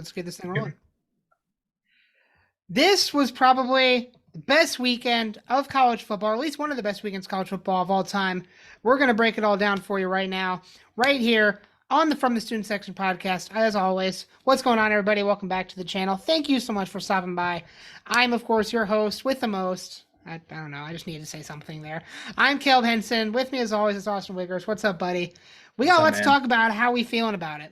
Let's get this thing rolling. This was probably the best weekend of college football, or at least one of the best weekends of college football of all time. We're going to break it all down for you right now, right here on the From the Student Section podcast. As always, what's going on, everybody? Welcome back to the channel. Thank you so much for stopping by. I'm, of course, your host with the most. I don't know. I just needed to say something there. I'm Caleb Henson. With me, as always, is Austin Wiggers. What's up, buddy? Let's talk about how we feeling about it.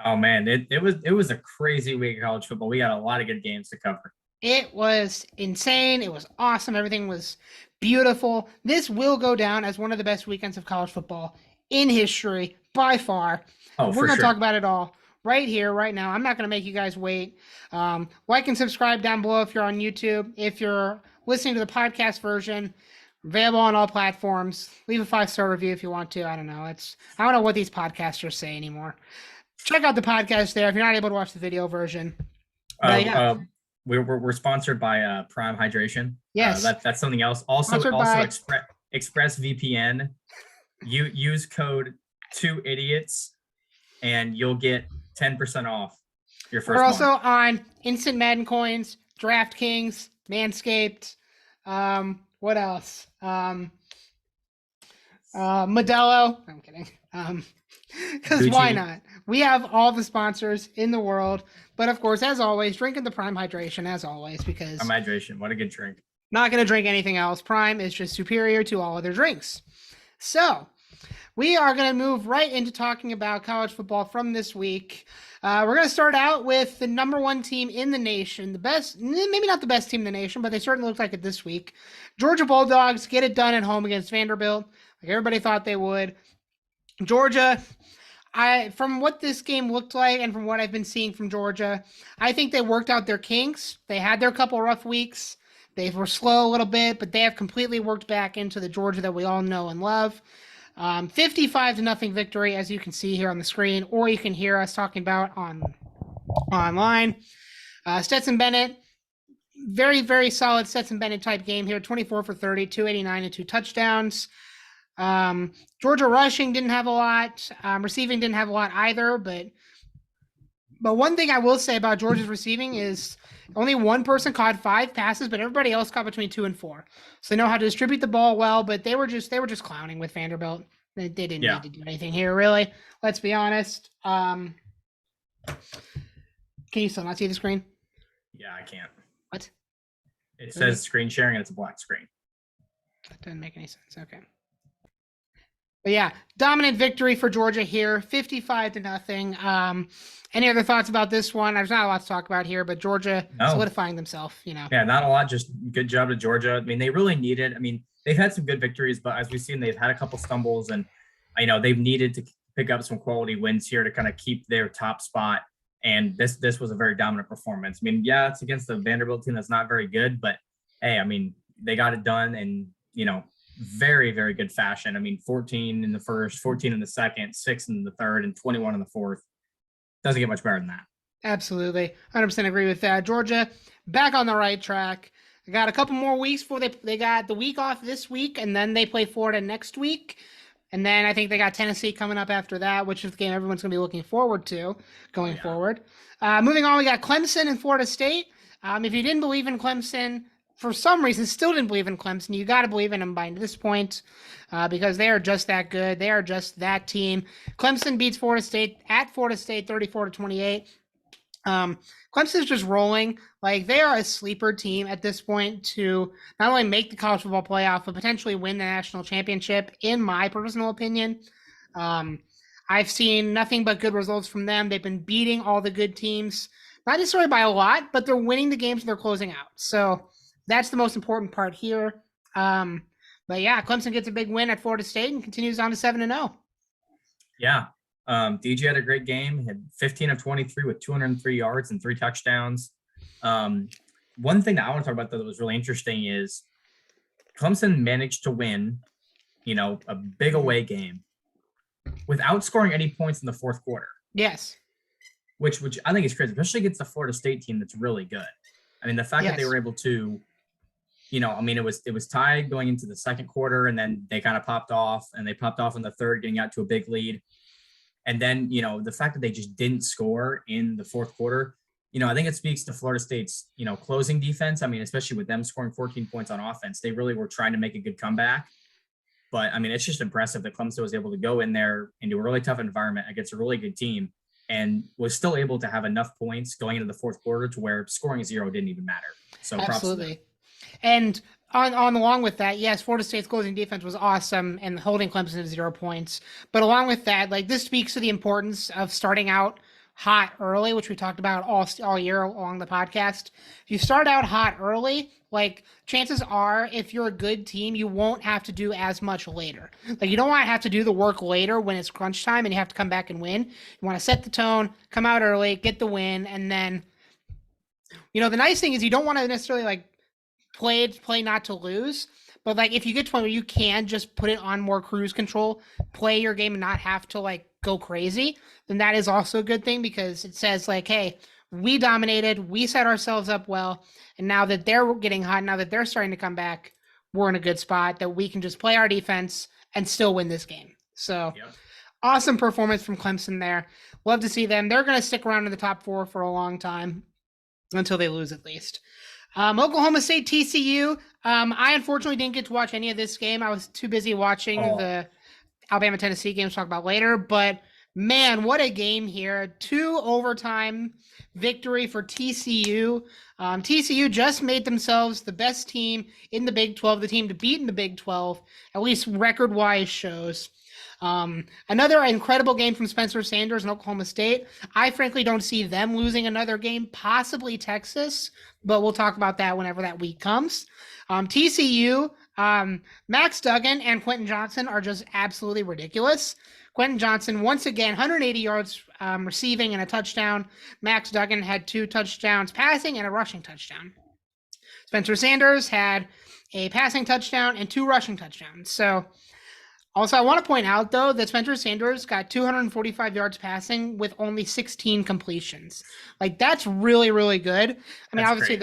Oh man, it was a crazy week of college football. We got a lot of good games to cover. It was insane. It was awesome. Everything was beautiful. This will go down as one of the best weekends of college football in history by far. We're going to talk about it all right here, right now. I'm not going to make you guys wait. Like and subscribe down below if you're on YouTube. If you're listening to the podcast version, available on all platforms. Leave a 5-star review if you want to. I don't know. I don't know what these podcasters say anymore. Check out the podcast there if you're not able to watch the video version. We're sponsored by Prime Hydration. Yes, that's something else. Also ExpressVPN. You use code 2idiots and you'll get 10% off your first. We're also on Instant Madden Coins, DraftKings, Manscaped. What else? Modelo. I'm kidding. Because why not? We have all the sponsors in the world, but of course, as always, drinking the Prime Hydration as always, because Prime Hydration, what a good drink. Not going to drink anything else. Prime is just superior to all other drinks. So we are going to move right into talking about college football from this week. We're going to start out with the number one team in the nation, the best, maybe not the best team in the nation, but they certainly look like it this week. Georgia Bulldogs get it done at home against Vanderbilt, like everybody thought they would. Georgia, from what this game looked like and from what I've been seeing from Georgia, I think they worked out their kinks. They had their couple rough weeks. They were slow a little bit, but they have completely worked back into the Georgia that we all know and love. 55-0 victory, as you can see here on the screen, or you can hear us talking about online. Stetson Bennett, very, very solid Stetson Bennett type game here. 24 for 30, 289 and 2 touchdowns. Georgia rushing didn't have a lot. Receiving didn't have a lot either. But one thing I will say about Georgia's receiving is only one person caught 5 passes, but everybody else caught between 2 and 4. So they know how to distribute the ball well. But they were just clowning with Vanderbilt. They didn't need to do anything here, really. Let's be honest. Can you still not see the screen? Yeah, I can't. What? It says screen sharing and it's a black screen. That doesn't make any sense. Okay. But yeah, dominant victory for Georgia here, 55-0. Any other thoughts about this one? There's not a lot to talk about here, but Georgia solidifying themselves, Yeah, not a lot. Just good job to Georgia. I mean, they really needed. I mean, they've had some good victories, but as we've seen, they've had a couple stumbles, and they've needed to pick up some quality wins here to kind of keep their top spot. And this was a very dominant performance. I mean, yeah, it's against the Vanderbilt team that's not very good, but hey, I mean, they got it done, and very, very good fashion. I mean, 14 in the first, 14 in the second, 6 in the third, and 21 in the fourth. Doesn't get much better than that. Absolutely. 100% agree with that. Georgia, back on the right track. They got a couple more weeks before they got the week off this week, and then they play Florida next week. And then I think they got Tennessee coming up after that, which is the game everyone's going to be looking forward to going forward. Moving on, we got Clemson and Florida State. If you didn't believe in Clemson, for some reason, still didn't believe in Clemson, you got to believe in them by this point because they are just that good. They are just that team. Clemson beats Florida State at Florida State 34-28. Clemson's just rolling. Like, they are a sleeper team at this point to not only make the college football playoff, but potentially win the national championship, in my personal opinion. I've seen nothing but good results from them. They've been beating all the good teams, not necessarily by a lot, but they're winning the games and they're closing out. So that's the most important part here. But yeah, Clemson gets a big win at Florida State and continues on to 7-0. Yeah. DJ had a great game. He had 15 of 23 with 203 yards and 3 touchdowns. One thing that I want to talk about that was really interesting is Clemson managed to win, a big away game without scoring any points in the fourth quarter. Yes. Which I think is crazy, especially against the Florida State team that's really good. I mean, the fact that they were able to, it was tied going into the second quarter, and then they kind of popped off, and they popped off in the third, getting out to a big lead. And then, the fact that they just didn't score in the fourth quarter, I think it speaks to Florida State's, closing defense. I mean, especially with them scoring 14 points on offense, they really were trying to make a good comeback. But I mean, it's just impressive that Clemson was able to go in there into a really tough environment against a really good team and was still able to have enough points going into the fourth quarter to where scoring 0 didn't even matter. So Absolutely. And on along with that, yes, Florida State's closing defense was awesome and holding Clemson to 0 points. But along with that, like, this speaks to the importance of starting out hot early, which we talked about all year along the podcast. If you start out hot early, like, chances are, if you're a good team, you won't have to do as much later. Like, you don't want to have to do the work later when it's crunch time and you have to come back and win. You want to set the tone, come out early, get the win, and then, the nice thing is you don't want to necessarily, like, play not to lose. But, like, if you get to a point where you can just put it on more cruise control, play your game and not have to, like, go crazy, then that is also a good thing, because it says, like, hey, we dominated, we set ourselves up well, and now that they're getting hot, now that they're starting to come back, we're in a good spot that we can just play our defense and still win this game. So, Awesome performance from Clemson there. Love to see them. They're going to stick around in the top 4 for a long time, until they lose at least. Oklahoma State, TCU. I unfortunately didn't get to watch any of this game. I was too busy watching the Alabama-Tennessee game to talk about later. But, man, what a game here. 2 overtime victory for TCU. TCU just made themselves the best team in the Big 12, the team to beat in the Big 12, at least record-wise shows. Another incredible game from Spencer Sanders and Oklahoma State. I frankly don't see them losing another game, possibly Texas, but we'll talk about that whenever that week comes. TCU, Max Duggan and Quentin Johnson are just absolutely ridiculous. Quentin Johnson, once again, 180 yards receiving and a touchdown. Max Duggan had 2 touchdowns passing and a rushing touchdown. Spencer Sanders had a passing touchdown and 2 rushing touchdowns. So, also, I want to point out, though, that Spencer Sanders got 245 yards passing with only 16 completions. Like, that's really, really good. I mean, obviously,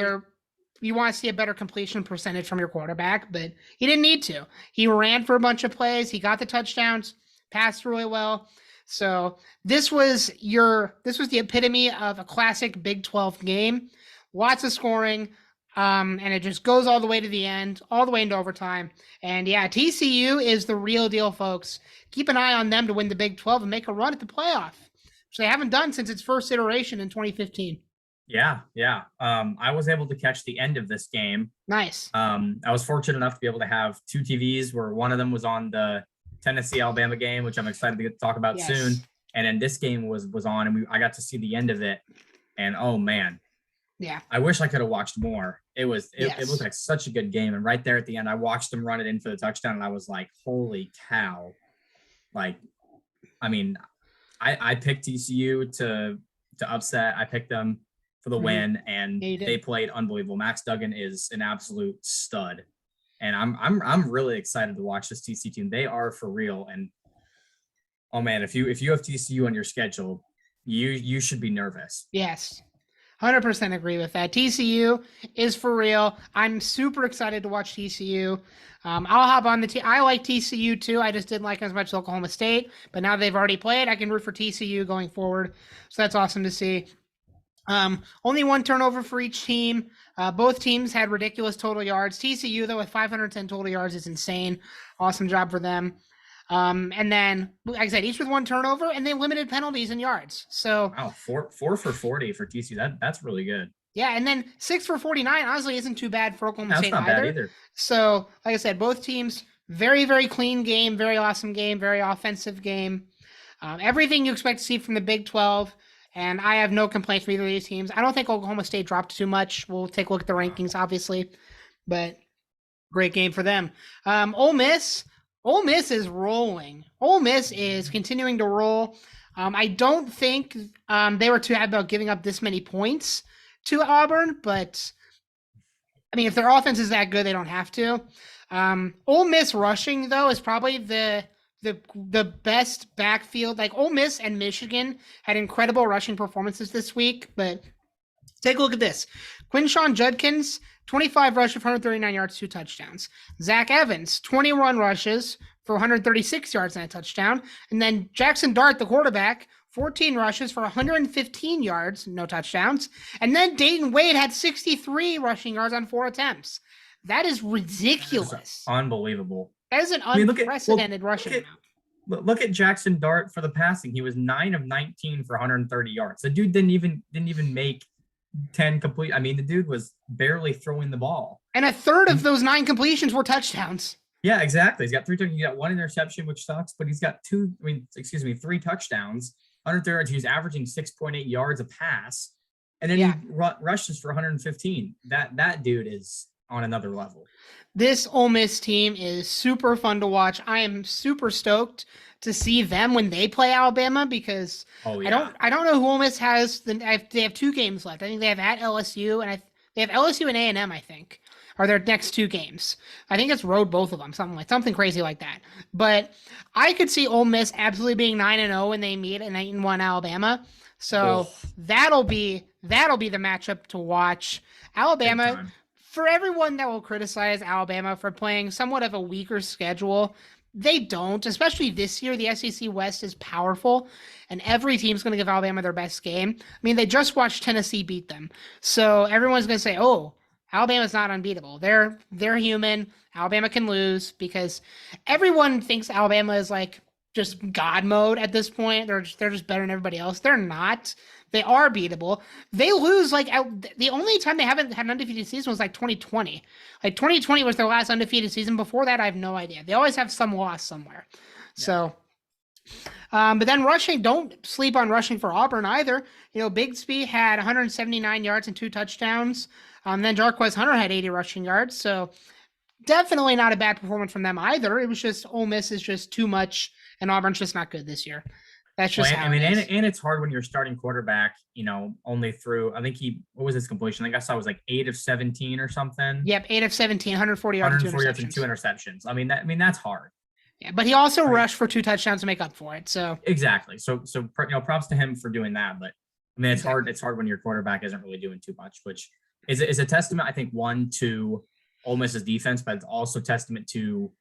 you want to see a better completion percentage from your quarterback, but he didn't need to. He ran for a bunch of plays. He got the touchdowns, passed really well. So this was the epitome of a classic Big 12 game. Lots of scoring. And it just goes all the way to the end, all the way into overtime. And yeah, TCU is the real deal, folks. Keep an eye on them to win the Big 12 and make a run at the playoff, which they haven't done since its first iteration in 2015. Yeah. I was able to catch the end of this game. Nice. I was fortunate enough to be able to have 2 TVs, where one of them was on the Tennessee-Alabama game, which I'm excited to get to talk about soon. And then this game was on, and I got to see the end of it. And oh man. Yeah. I wish I could have watched more. It looked like such a good game. And right there at the end, I watched them run it in for the touchdown, and I was like, holy cow. Like, I mean, I picked TCU to upset. I picked them for the win, and they played unbelievable. Max Duggan is an absolute stud. And I'm really excited to watch this TCU team. They are for real. And oh man, if you have TCU on your schedule, you should be nervous. Yes. 100% agree with that. TCU is for real. I'm super excited to watch TCU. I'll hop on the team. I like TCU too. I just didn't like as much as Oklahoma State, but now they've already played. I can root for TCU going forward. So that's awesome to see. Only 1 turnover for each team. Both teams had ridiculous total yards. TCU, though, with 510 total yards is insane. Awesome job for them. And then, like I said, each with 1 turnover, and they limited penalties and yards. So wow, 4 for 40 for TCU. That's really good. Yeah, and then 6 for 49 honestly isn't too bad for Oklahoma State either. That's not bad either. So, like I said, both teams, very, very clean game, very awesome game, very offensive game. Everything you expect to see from the Big 12, and I have no complaints from either of these teams. I don't think Oklahoma State dropped too much. We'll take a look at the rankings, obviously, but great game for them. Ole Miss is rolling. Ole Miss is continuing to roll. I don't think they were too happy about giving up this many points to Auburn, but I mean, if their offense is that good, they don't have to. Ole Miss rushing, though, is probably the best backfield. Like, Ole Miss and Michigan had incredible rushing performances this week, but take a look at this. Quinshawn Judkins, 25 rushes, 139 yards, 2 touchdowns. Zach Evans, 21 rushes for 136 yards and a touchdown. And then Jackson Dart, the quarterback, 14 rushes for 115 yards, no touchdowns. And then Dayton Wade had 63 rushing yards on 4 attempts. That is ridiculous. That is unbelievable. That is an unprecedented rushing amount. Look at Jackson Dart for the passing. He was 9 of 19 for 130 yards. The dude didn't even make 10 complete. I mean, the dude was barely throwing the ball. And a third of those 9 completions were touchdowns. Yeah, exactly. He's got 3 touchdowns. He got 1 interception, which sucks, but he's got 3 touchdowns. 130 yards. He's averaging 6.8 yards a pass, and then he rushes for 115. That dude is on another level. This Ole Miss team is super fun to watch. I am super stoked to see them when they play Alabama because I don't know who Ole Miss has. They have 2 games left. I think they have at LSU and they have LSU and A&M. I think are their next 2 games. I think it's road both of them, something crazy like that. But I could see Ole Miss absolutely being 9-0 when they meet an 8-1 Alabama. So that'll be the matchup to watch. Alabama. For everyone that will criticize Alabama for playing somewhat of a weaker schedule, they don't, especially this year. The SEC West is powerful, and every team's going to give Alabama their best game. I mean, they just watched Tennessee beat them. So everyone's going to say, oh, Alabama's not unbeatable. They're human. Alabama can lose because everyone thinks Alabama is like just God mode at this point. They're just better than everybody else. They're not. They are beatable. They lose the only time they haven't had an undefeated season was 2020. 2020 was their last undefeated season. Before that, I have no idea. They always have some loss somewhere. Yeah. So, but then rushing, don't sleep on rushing for Auburn either. Bigsby had 179 yards and 2 touchdowns. Then Jarquez Hunter had 80 rushing yards. So definitely not a bad performance from them either. It was just Ole Miss is just too much, and Auburn's just not good this year. That's just how it is. And it's hard when you're starting quarterback, only through, I think what was his completion? I think I saw it was 8 of 17 or something. Yep, 8 of 17, 140 yards and 2 interceptions. I mean, that's hard. Yeah, but he also rushed for 2 touchdowns to make up for it. So exactly. So props to him for doing that. But I mean, it's hard. It's hard when your quarterback isn't really doing too much, which is a testament, I think, one, to Ole Miss's defense, but it's also testament to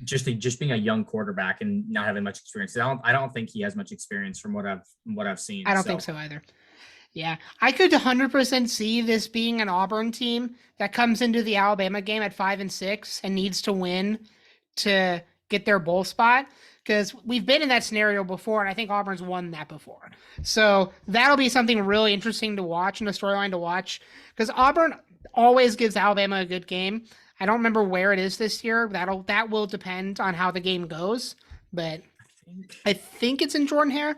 just being a young quarterback and not having much experience. I don't think he has much experience from what I've seen. I don't think so either. Yeah, I could 100% see this being an Auburn team that comes into the Alabama game at 5-6 and needs to win to get their bowl spot, because we've been in that scenario before, and I think Auburn's won that before. So that'll be something really interesting to watch and a storyline to watch, because Auburn always gives Alabama a good game. I don't remember where it is this year. That will depend on how the game goes, but I think it's in Jordan-Hare.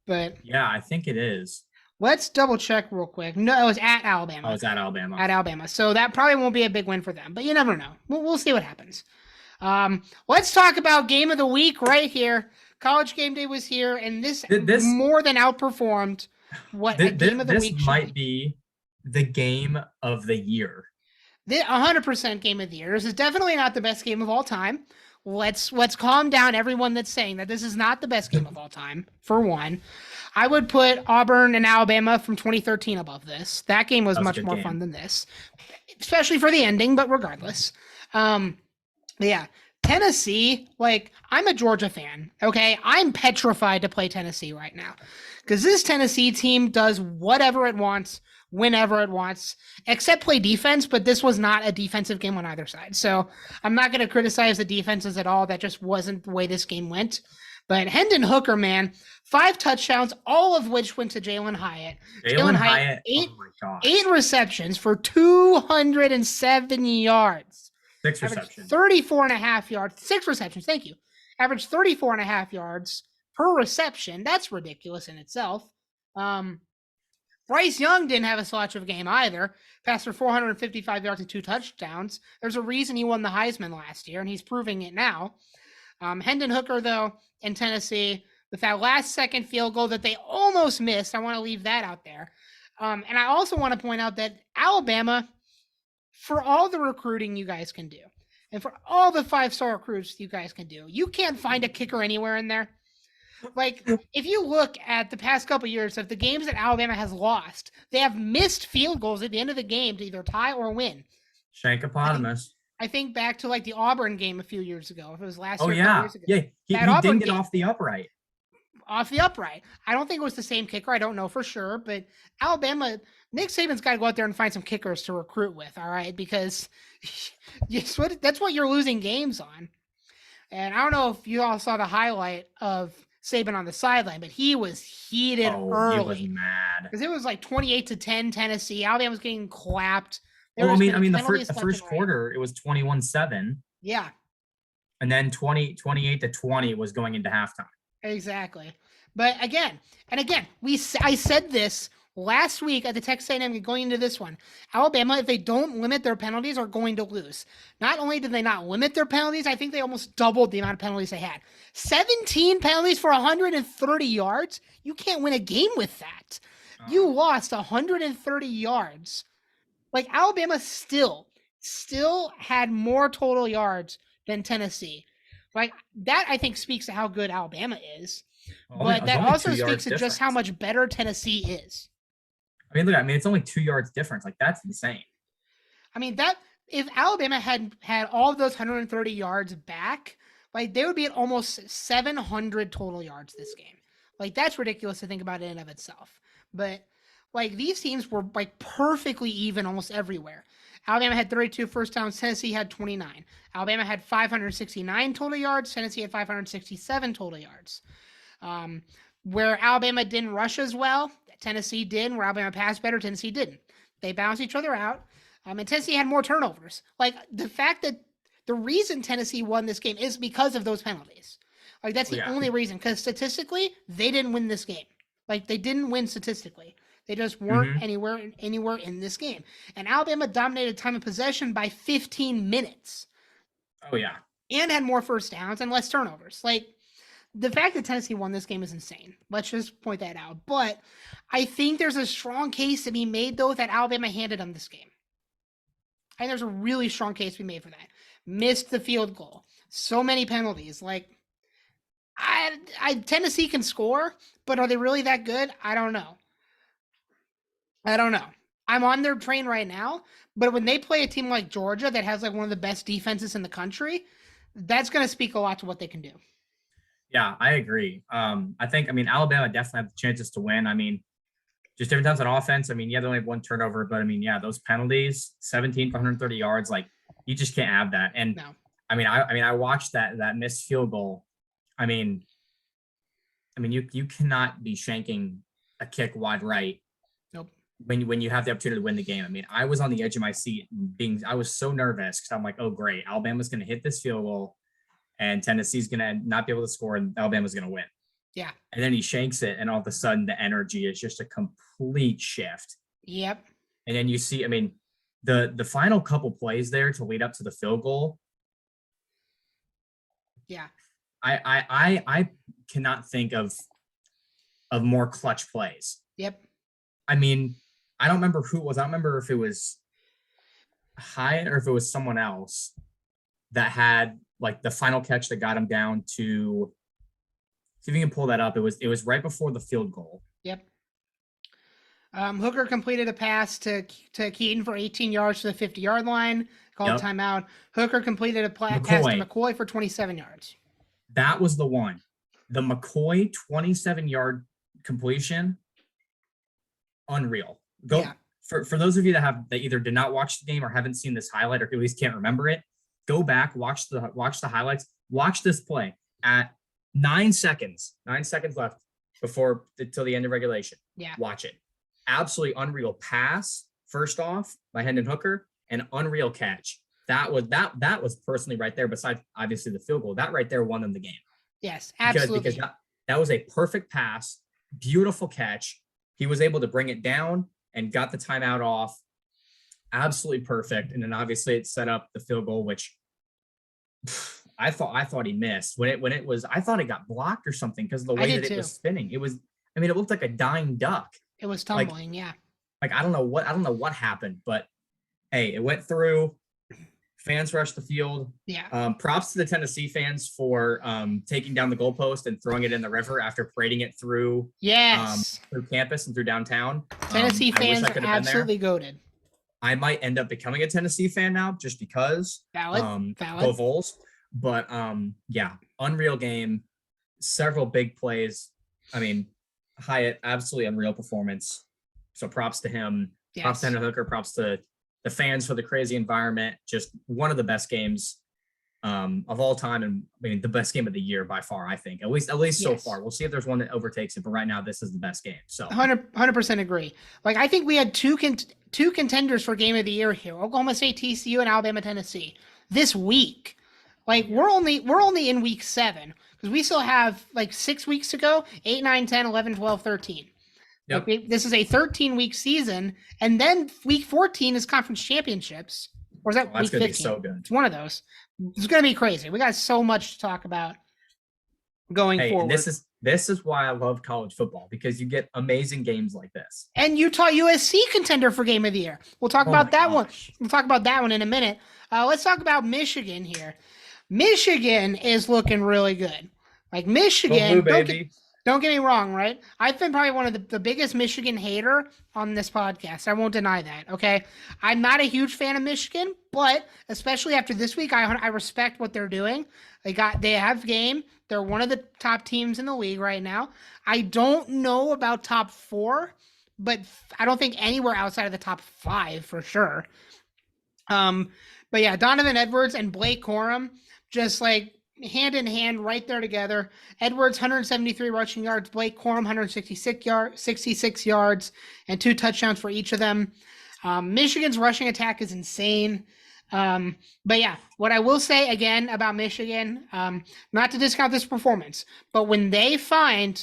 But yeah, I think it is. Let's double check real quick. No, it was at Alabama. Oh, it's at Alabama. At Alabama. So that probably won't be a big win for them, but you never know. We'll see what happens. Let's talk about game of the week right here. College Game Day was here, and this more than outperformed what a game of the week should be. This might be the game of the year. 100% game of the year. This is definitely not the best game of all time. Let's calm down everyone that's saying that this is not the best game of all time, for one. I would put Auburn and Alabama from 2013 above this. That game was much more fun than this, especially for the ending, but regardless. Yeah, Tennessee, I'm a Georgia fan, okay? I'm petrified to play Tennessee right now because this Tennessee team does whatever it wants, whenever it wants, except play defense, but this was not a defensive game on either side. So I'm not going to criticize the defenses at all. That just wasn't the way this game went. But Hendon Hooker, man, 5 touchdowns, all of which went to Jalen Hyatt. Jalen Hyatt, 8 receptions for 207 yards. 6 receptions. 34.5 yards. 6 receptions, thank you. Averaged 34.5 yards per reception. That's ridiculous in itself. Bryce Young didn't have a slouch of a game either. Passed for 455 yards and 2 touchdowns. There's a reason he won the Heisman last year, and he's proving it now. Hendon Hooker, though, in Tennessee, with that last-second field goal that they almost missed, I want to leave that out there. And I also want to point out that Alabama, for all the recruiting you guys can do, and for all the 5-star recruits you guys can do, you can't find a kicker anywhere in there. If you look at the past couple of years of the games that Alabama has lost, they have missed field goals at the end of the game to either tie or win. Shankopotamus. I think back to like the Auburn game a few years ago. If it was last Oh year, a couple yeah, years ago. yeah. He That Auburn dinged it game off the upright. off the upright. I don't think it was the same kicker. I don't know for sure, but Alabama, Nick Saban's got to go out there and find some kickers to recruit with. All right, because that's what you're losing games on. And I don't know if you all saw the highlight of Saban on the sideline, but he was heated early. He was mad because it was like 28-10 Tennessee. Alabama was getting clapped. Well, I mean, the first quarter, it was 21-7. Yeah. And then 28-20 was going into halftime. Exactly. But again, I said this last week at the Texas A&M going into this one. Alabama, if they don't limit their penalties, are going to lose. Not only did they not limit their penalties, I think they almost doubled the amount of penalties they had. 17 penalties for 130 yards. You can't win a game with that. You lost 130 yards. Like Alabama still had more total yards than Tennessee. Like that, I think speaks to how good Alabama is. But that also speaks to just how much better Tennessee is. I mean, look, it's only 2 yards difference. Like that's insane. I mean, that if Alabama had all of those 130 yards back, like they would be at almost 700 total yards this game. Like that's ridiculous to think about in and of itself. But like these teams were like perfectly even almost everywhere. Alabama had 32 first downs. Tennessee had 29. Alabama had 569 total yards. Tennessee had 567 total yards. Where Alabama didn't rush as well, Tennessee did. Where Alabama passed better, Tennessee didn't. They balanced each other out. And Tennessee had more turnovers. Like the fact that the reason Tennessee won this game is because of those penalties. Like that's the only reason. Because statistically, they didn't win this game. Like they didn't win statistically. They just weren't anywhere in this game. And Alabama dominated time of possession by 15 minutes. Oh, yeah. And had more first downs and less turnovers. Like, the fact that Tennessee won this game is insane. Let's just point that out. But I think there's a strong case to be made, though, that Alabama handed them this game. I think there's a really strong case to be made for that. Missed the field goal. So many penalties. Like, Tennessee can score, but are they really that good? I don't know. I'm on their train right now, but when they play a team like Georgia that has like one of the best defenses in the country, that's going to speak a lot to what they can do. Yeah, I agree. I think Alabama definitely have the chances to win. I mean, just different times on offense. I mean, yeah, they only have one turnover, but those penalties, 17 for 130 yards, like you just can't have that. And no. I watched that missed field goal. You cannot be shanking a kick wide right. Nope. When you have the opportunity to win the game. I was on the edge of my seat I was so nervous because I'm like, oh great, Alabama's going to hit this field goal and Tennessee's going to not be able to score and Alabama's going to win. Yeah. And then he shanks it and all of a sudden the energy is just a complete shift. Yep. And then you see, the final couple plays there to lead up to the field goal. Yeah. I cannot think of more clutch plays. Yep. I don't remember who it was. I don't remember if it was Hyatt or if it was someone else that had like the final catch that got him down to. See if you can pull that up. It was right before the field goal. Yep. Hooker completed a pass to Keaton for 18 yards to the 50-yard line. Called timeout. Hooker completed a pass to McCoy for 27 yards. That was the one. The McCoy 27-yard completion. Unreal. For those of you that either did not watch the game or haven't seen this highlight or at least can't remember it, go back, watch the highlights, watch this play at 9 seconds left till the end of regulation. Yeah. Watch it. Absolutely unreal pass, first off, by Hendon Hooker, and unreal catch. That was personally right there, besides obviously the field goal. That right there won them the game. Yes, absolutely. Because that was a perfect pass, beautiful catch. He was able to bring it down and got the timeout off. Absolutely perfect. And then obviously it set up the field goal, which I thought he missed when it was. I thought it got blocked or something because of the way that it was spinning. It was. It looked like a dying duck. It was tumbling. Yeah. Like I don't know what happened, but hey, it went through. Fans rushed the field. Yeah. Props to the Tennessee fans for taking down the goalpost and throwing it in the river after parading it through. Yes. Through campus and through downtown. Tennessee fans absolutely goated. I might end up becoming a Tennessee fan now just because. Valid. Go Vols. But yeah, unreal game. Several big plays. I mean, Hyatt, absolutely unreal performance. So props to him. Yes. Props to Hendon Hooker. Props to the fans for the crazy environment. Just one of the best games of all time, and I mean the best game of the year by far. I think at least so far. We'll see if there's one that overtakes it, but right now this is the best game. So 100% agree. Like I think we had two contenders for game of the year here: Oklahoma State, TCU, and Alabama, Tennessee this week. Like we're only in week 7 because we still have like 6 weeks to go: 8, 9, 10, 11, 12, 13. Yep. Like this is a 13-week season, and then week 14 is conference championships. Or is that week 15? Be so good. It's one of those. It's going to be crazy. We got so much to talk about going forward. This is why I love college football, because you get amazing games like this. And Utah USC contender for game of the year. We'll talk about that one. We'll talk about that one in a minute. Let's talk about Michigan here. Michigan is looking really good. Like Michigan, don't get me wrong, right? I've been probably one of the biggest Michigan hater on this podcast. I won't deny that, okay? I'm not a huge fan of Michigan, but especially after this week, I respect what they're doing. They have game. They're one of the top teams in the league right now. I don't know about top 4, but I don't think anywhere outside of the top 5 for sure. But yeah, Donovan Edwards and Blake Corum just like hand in hand right there together. Edwards 173 rushing yards, Blake Corum 166 yards, and 2 touchdowns for each of them. Michigan's rushing attack is insane. But yeah, what I will say again about Michigan, not to discount this performance, but when they play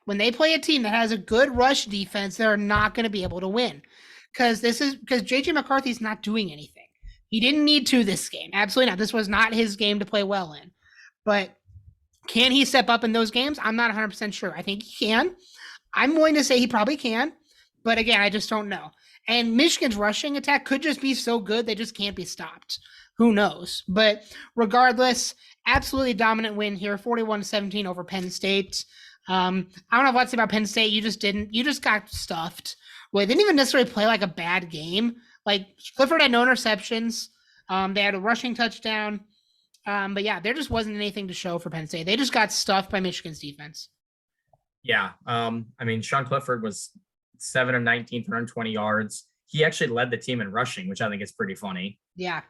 a team that has a good rush defense, they're not going to be able to win. Because JJ McCarthy's not doing anything. He didn't need to this game. Absolutely not. This was not his game to play well in. But can he step up in those games? I'm not 100% sure. I think he can. I'm willing to say he probably can. But again, I just don't know. And Michigan's rushing attack could just be so good, they just can't be stopped. Who knows? But regardless, absolutely dominant win here, 41-17 over Penn State. I don't know what to say about Penn State. You just got stuffed. Well, they didn't even necessarily play like a bad game. Like Clifford had no interceptions. They had a rushing touchdown. But yeah, there just wasn't anything to show for Penn State. They just got stuffed by Michigan's defense. Yeah. I mean, Sean Clifford was 7 of 19 for 120 yards. He actually led the team in rushing, which I think is pretty funny. Yeah.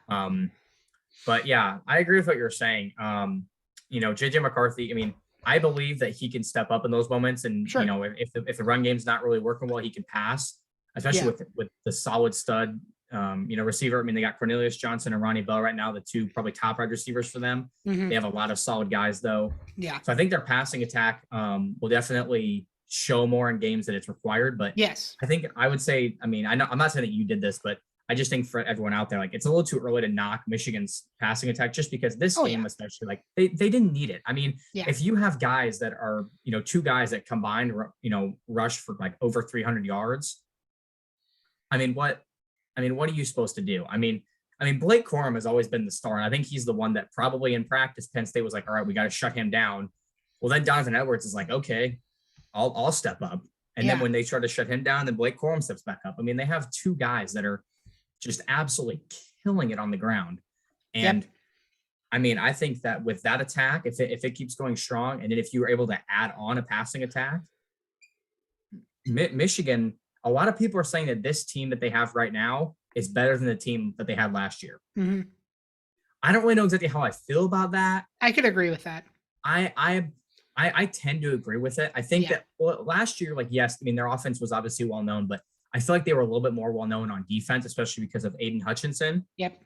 But yeah, I agree with what you're saying. JJ McCarthy, I mean, I believe that he can step up in those moments. And, sure. If the run game's not really working well, he can pass, especially with the solid stud, receiver. I mean, they got Cornelius Johnson and Ronnie Bell right now, the 2 probably top wide receivers for them. Mm-hmm. They have a lot of solid guys though. Yeah. So I think their passing attack will definitely show more in games that it's required. But yes, I think I would say, I mean, I'm not saying that you did this, but I just think for everyone out there, like it's a little too early to knock Michigan's passing attack just because this game, especially, like they didn't need it. I mean, if you have guys that are, 2 guys that combined, rush for like over 300 yards, I mean, what are you supposed to do? I mean, Blake Corum has always been the star. And I think he's the one that probably in practice, Penn State was like, all right, we got to shut him down. Well, then Donovan Edwards is like, okay, I'll step up. And then when they try to shut him down, then Blake Corum steps back up. I mean, they have 2 guys that are just absolutely killing it on the ground. And I mean, I think that with that attack, if it keeps going strong, and then if you were able to add on a passing attack, Michigan, a lot of people are saying that this team that they have right now is better than the team that they had last year. Mm-hmm. I don't really know exactly how I feel about that. I could agree with that. I tend to agree with it. I think that last year, like, yes, I mean, their offense was obviously well known, but I feel like they were a little bit more well known on defense, especially because of Aiden Hutchinson. Yep.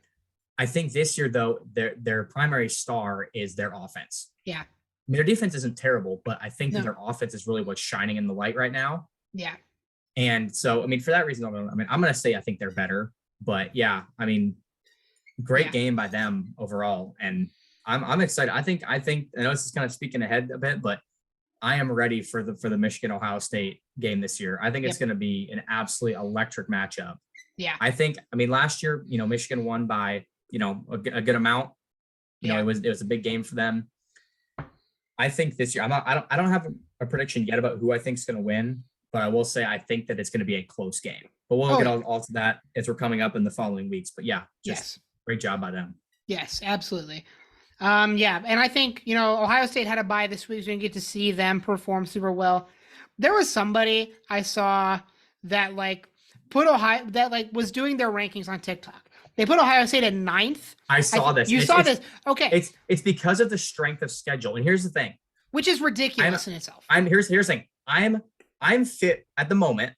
I think this year, though, their primary star is their offense. Yeah. I mean, their defense isn't terrible, but I think that their offense is really what's shining in the light right now. Yeah. And so, I mean, for that reason, I'm going to say I think they're better. But yeah, I mean, great game by them overall. And I'm excited. I think I know this is kind of speaking ahead a bit, but I am ready for the Michigan Ohio State game this year. I think it's going to be an absolutely electric matchup. Yeah. I mean, last year, Michigan won by, a good amount. It was a big game for them. I think this year, I don't have a prediction yet about who I think is going to win, but I will say I think that it's going to be a close game. But we'll get yeah. all to that as we're coming up in the following weeks. But yeah, just Yes. great job by them. Yes, absolutely. Yeah, and I think, Ohio State had a bye this week, so we didn't get to see them perform super well. There was somebody I saw that was doing their rankings on TikTok. They put Ohio State at ninth. I saw this. You saw this. Okay. It's because of the strength of schedule. And here's the thing. Which is ridiculous in itself. Here's the thing. I'm fit at the moment.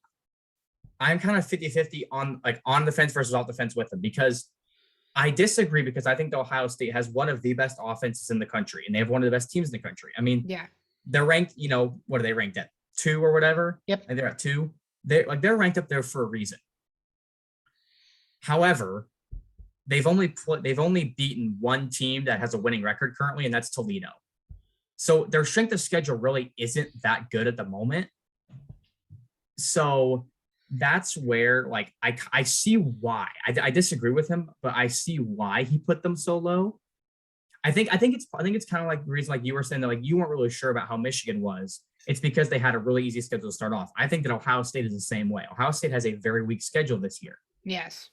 I'm kind of 50-50 on the fence versus off the fence with them, because I disagree, because I think Ohio State has one of the best offenses in the country, and they have one of the best teams in the country. I mean, yeah, they're ranked, what are they ranked at? 2 or whatever? Yep. And they're at 2. They're ranked up there for a reason. However, they've only beaten one team that has a winning record currently, and that's Toledo. So their strength of schedule really isn't that good at the moment. So that's where I see why. I disagree with him, but I see why he put them so low. I think it's kind of like the reason, like you were saying, that you weren't really sure about how Michigan was. It's because they had a really easy schedule to start off. I think that Ohio State is the same way. Ohio State has a very weak schedule this year. Yes.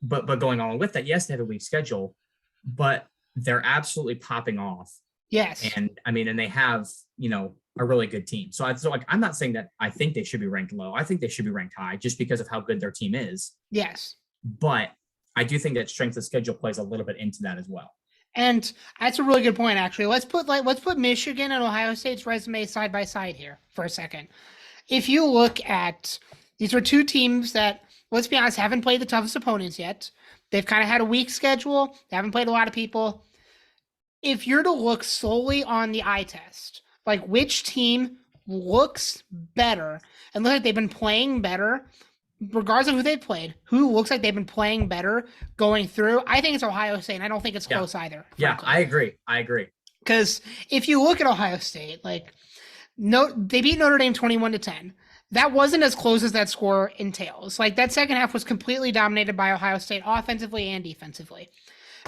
But going along with that, yes, they have a weak schedule, but they're absolutely popping off. Yes. And they have, a really good team. So I'm not saying that I think they should be ranked low. I think they should be ranked high just because of how good their team is. Yes. But I do think that strength of schedule plays a little bit into that as well. And that's a really good point, actually. Let's put Michigan and Ohio State's resume side by side here for a second. If you look at, these are two teams that, let's be honest, haven't played the toughest opponents yet. They've kind of had a weak schedule. They haven't played a lot of people. If you're to look solely on the eye test, which team looks better and look like they've been playing better, regardless of who they've played, who looks like they've been playing better going through, I think it's Ohio State, and I don't think it's close either. Frankly. Yeah, I agree. Because if you look at Ohio State, they beat Notre Dame 21-10. That wasn't as close as that score entails. That second half was completely dominated by Ohio State offensively and defensively.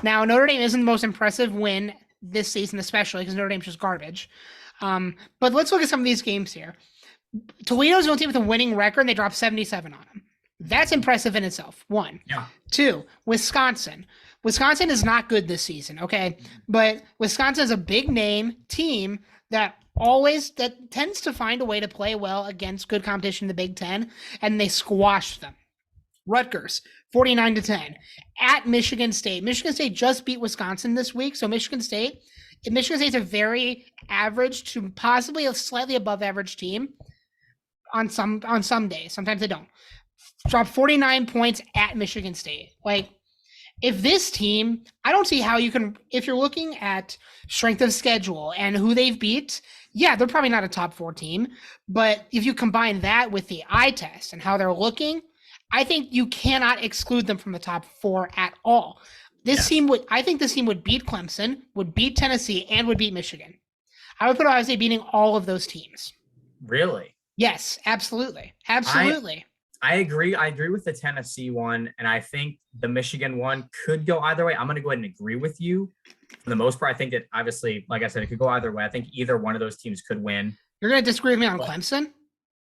Now, Notre Dame isn't the most impressive win this season, especially because Notre Dame's just garbage. But let's look at some of these games here. Toledo's the only team with a winning record, and they dropped 77 on them. That's impressive in itself, 1. Yeah. 2, Wisconsin. Wisconsin is not good this season, okay? But Wisconsin is a big name team that tends to find a way to play well against good competition in the Big Ten, and they squashed them. Rutgers, 49-10. At Michigan State. Michigan State just beat Wisconsin this week, so Michigan State's a very average to possibly a slightly above average team on some days. Sometimes they don't. Dropped 49 points at Michigan State. If this team, I don't see how you can, if you're looking at strength of schedule and who they've beat, yeah, they're probably not a top 4 team. But if you combine that with the eye test and how they're looking, I think you cannot exclude them from the top 4 at all. I think this team would beat Clemson, would beat Tennessee, and would beat Michigan. I would put Ohio State beating all of those teams. Really? Yes, absolutely. Absolutely. I agree. I agree with the Tennessee one, and I think the Michigan one could go either way. I'm going to go ahead and agree with you. For the most part, I think that obviously, like I said, it could go either way. I think either one of those teams could win. You're going to disagree with me on Clemson?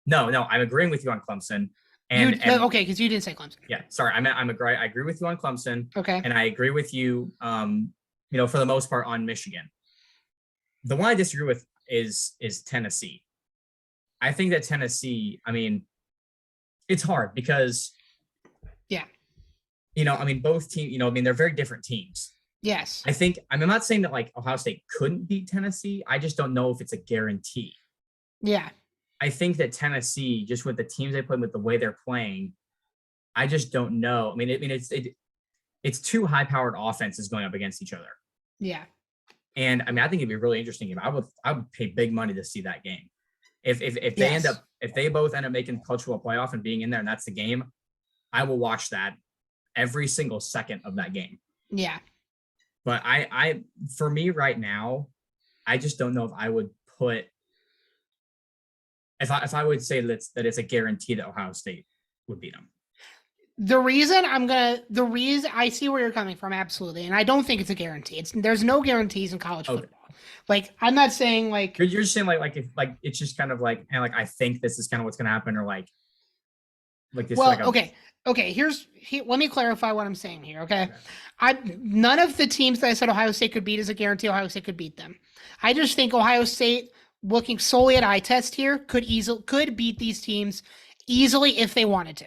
No, I'm agreeing with you on Clemson. Okay, because you didn't say Clemson. Yeah, sorry. I agree with you on Clemson. Okay. And I agree with you, for the most part on Michigan. The one I disagree with is Tennessee. I think that Tennessee, it's hard because, both teams, they're very different teams. Yes. I'm not saying that Ohio State couldn't beat Tennessee. I just don't know if it's a guarantee. Yeah. I think that Tennessee, just with the teams they play, with the way they're playing, I just don't know. It's 2 high-powered offenses going up against each other. Yeah. And I think it'd be really interesting. I would pay big money to see that game. If they both end up making cultural playoff and being in there, and that's the game, I will watch that every single second of that game. Yeah. But for me right now, I just don't know if I would put. If I would say that it's a guarantee that Ohio State would beat them. The reason I see where you're coming from, absolutely, and I don't think it's a guarantee. There's no guarantees in college football. I'm not saying you're just saying if it's just kind of and I think this is kind of what's going to happen, or Like this, Well, like a okay. Let me clarify what I'm saying here. Okay, okay. none of the teams that I said Ohio State could beat is a guarantee Ohio State could beat them. I just think Ohio State, looking solely at eye test here, could beat these teams easily if they wanted to.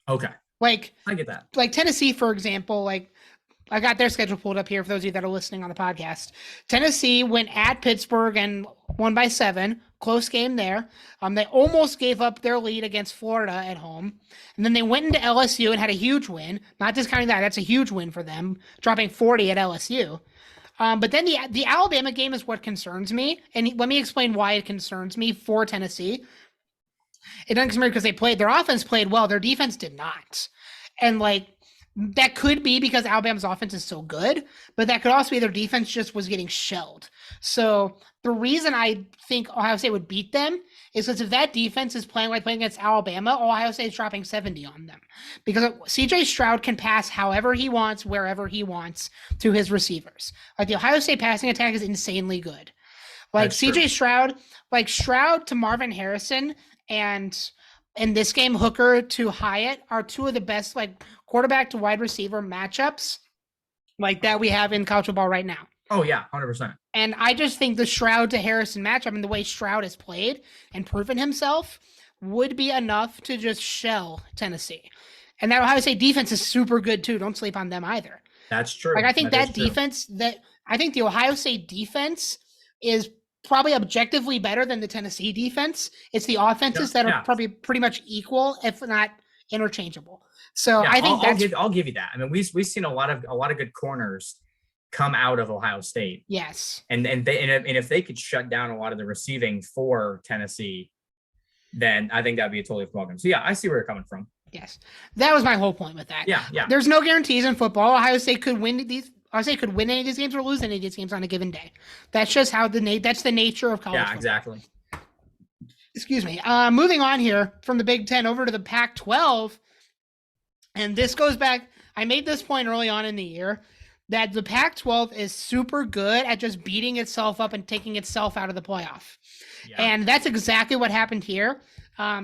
Okay, Like I get that. like Tennessee, for example. Like I got their schedule pulled up here for those of you that are listening on the podcast. Tennessee went at Pittsburgh and won by 7. Close game there. They almost gave up their lead against Florida at home. And then they went into LSU and had a huge win. Not discounting that. That's a huge win for them, dropping 40 at LSU. But then the Alabama game is what concerns me. And let me explain why it concerns me for Tennessee. It doesn't concern me because their offense played well. Their defense did not. And like, that could be because Alabama's offense is so good, but that could also be their defense just was getting shelled. So the reason I think Ohio State would beat them is because if that defense is playing like playing against Alabama, Ohio State's dropping 70 on them. Because CJ Stroud can pass however he wants, wherever he wants to his receivers. Like the Ohio State passing attack is insanely good. Like That's CJ true. Stroud, like Stroud to Marvin Harrison and in this game, Hooker to Hyatt are two of the best like quarterback to wide receiver matchups like that we have in college football right now. Oh yeah, 100%. And I just think the Stroud to Harrison matchup and the way Stroud has played and proven himself would be enough to just shell Tennessee. And that Ohio State defense is super good too. Don't sleep on them either. That's true. Like I think that defense I think the Ohio State defense is probably objectively better than the Tennessee defense. It's the offenses that are probably pretty much equal, if not interchangeable. So I think I'll give you that. I mean, we've seen a lot of good corners come out of Ohio State. Yes. And if they could shut down a lot of the receiving for Tennessee, then I think that'd be a totally welcome. So yeah, I see where you're coming from. Yes. That was my whole point with that. Yeah. There's no guarantees in football. Ohio State could win any of these games or lose any of these games on a given day. That's just how that's the nature of college football. Exactly. Excuse me. Moving on here from the Big Ten over to the Pac-12. And this goes back, I made this point early on in the year, that the Pac-12 is super good at just beating itself up and taking itself out of the playoff. Yeah. And that's exactly what happened here.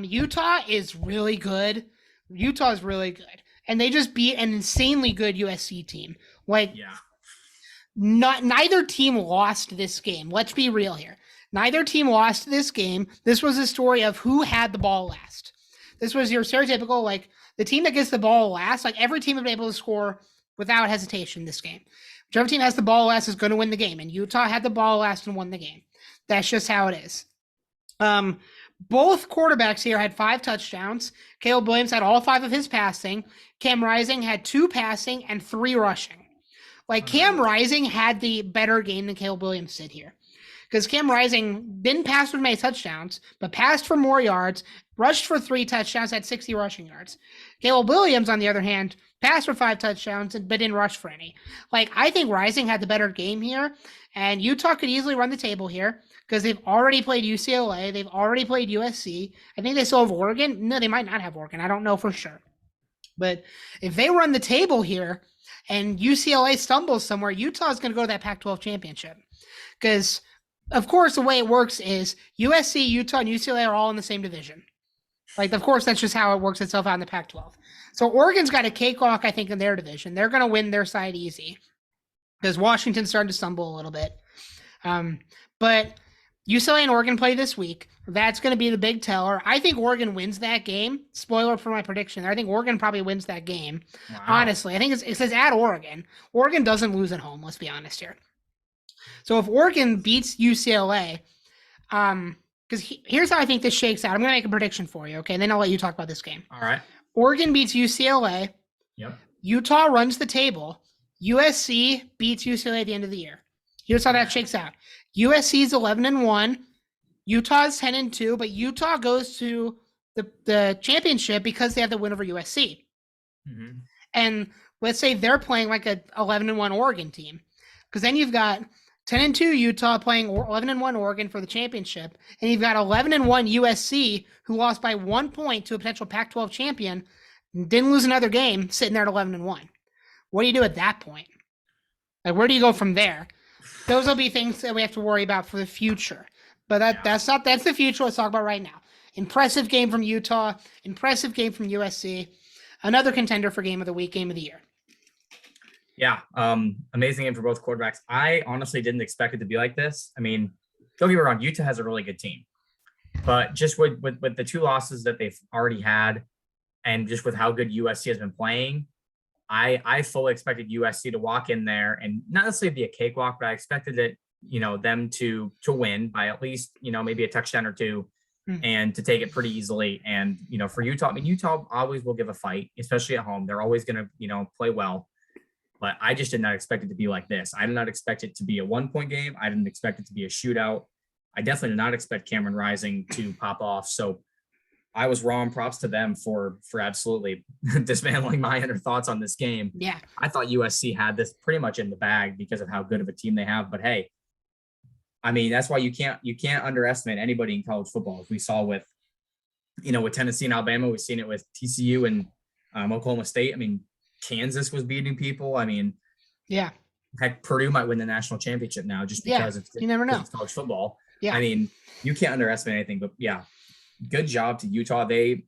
Utah is really good. Utah is really good. And they just beat an insanely good USC team. Neither team lost this game. Let's be real here. Neither team lost this game. This was a story of who had the ball last. This was your stereotypical, like, the team that gets the ball last, like every team would be able to score without hesitation this game. Whichever team has the ball last is going to win the game. And Utah had the ball last and won the game. That's just how it is. Both quarterbacks here had 5 touchdowns. Caleb Williams had all 5 of his passing. Cam Rising had 2 passing and 3 rushing. Like Cam Rising had the better game than Caleb Williams did here. Because Cam Rising didn't pass for many touchdowns, but passed for more yards, rushed for 3 touchdowns, had 60 rushing yards. Caleb Williams, on the other hand, passed for 5 touchdowns, but didn't rush for any. Like, I think Rising had the better game here, and Utah could easily run the table here because they've already played UCLA. They've already played USC. I think they still have Oregon. No, they might not have Oregon. I don't know for sure. But if they run the table here and UCLA stumbles somewhere, Utah is going to go to that Pac-12 championship. Because, of course, the way it works is USC, Utah, and UCLA are all in the same division. Like, of course, that's just how it works itself out in the Pac-12. So Oregon's got a cakewalk, I think, in their division. They're going to win their side easy because Washington's starting to stumble a little bit. But UCLA and Oregon play this week. That's going to be the big teller. I think Oregon wins that game. Spoiler for my prediction. I think Oregon probably wins that game. Wow. Honestly, I think it says at Oregon. Oregon doesn't lose at home. Let's be honest here. So if Oregon beats UCLA, because here's how I think this shakes out. I'm going to make a prediction for you, okay? And then I'll let you talk about this game. All right. Oregon beats UCLA. Yep. Utah runs the table. USC beats UCLA at the end of the year. Here's how that shakes out. USC is 11-1. Utah is 10-2, but Utah goes to the championship because they have the win over USC. Mm-hmm. And let's say they're playing like a 11-1 Oregon team, because then you've got 10-2 Utah playing 11-1 Oregon for the championship, and you've got 11-1 USC who lost by 1 point to a potential Pac-12 champion, didn't lose another game, sitting there at 11-1. What do you do at that point? Like, where do you go from there? Those will be things that we have to worry about for the future. But that's the future. Let's talk about right now. Impressive game from Utah. Impressive game from USC. Another contender for game of the week, game of the year. Yeah, amazing game for both quarterbacks. I honestly didn't expect it to be like this. I mean, don't get me wrong, Utah has a really good team, but just with the two losses that they've already had, and just with how good USC has been playing, I fully expected USC to walk in there and not necessarily be a cakewalk, but I expected it, them to win by at least, maybe a touchdown or two, and to take it pretty easily. And, for Utah, I mean, Utah always will give a fight, especially at home. They're always going to, play well. But I just did not expect it to be like this. I did not expect it to be a 1-point game. I didn't expect it to be a shootout. I definitely did not expect Cameron Rising to pop off. So I was wrong. Props to them for absolutely dismantling my inner thoughts on this game. Yeah. I thought USC had this pretty much in the bag because of how good of a team they have. But hey, I mean, that's why you can't underestimate anybody in college football. As we saw with, with Tennessee and Alabama, we've seen it with TCU and Oklahoma State. I mean, Kansas was beating people. I mean, yeah. Heck, Purdue might win the national championship now just because you never know. It's college football. Yeah. I mean, you can't underestimate anything. But yeah, good job to Utah. They're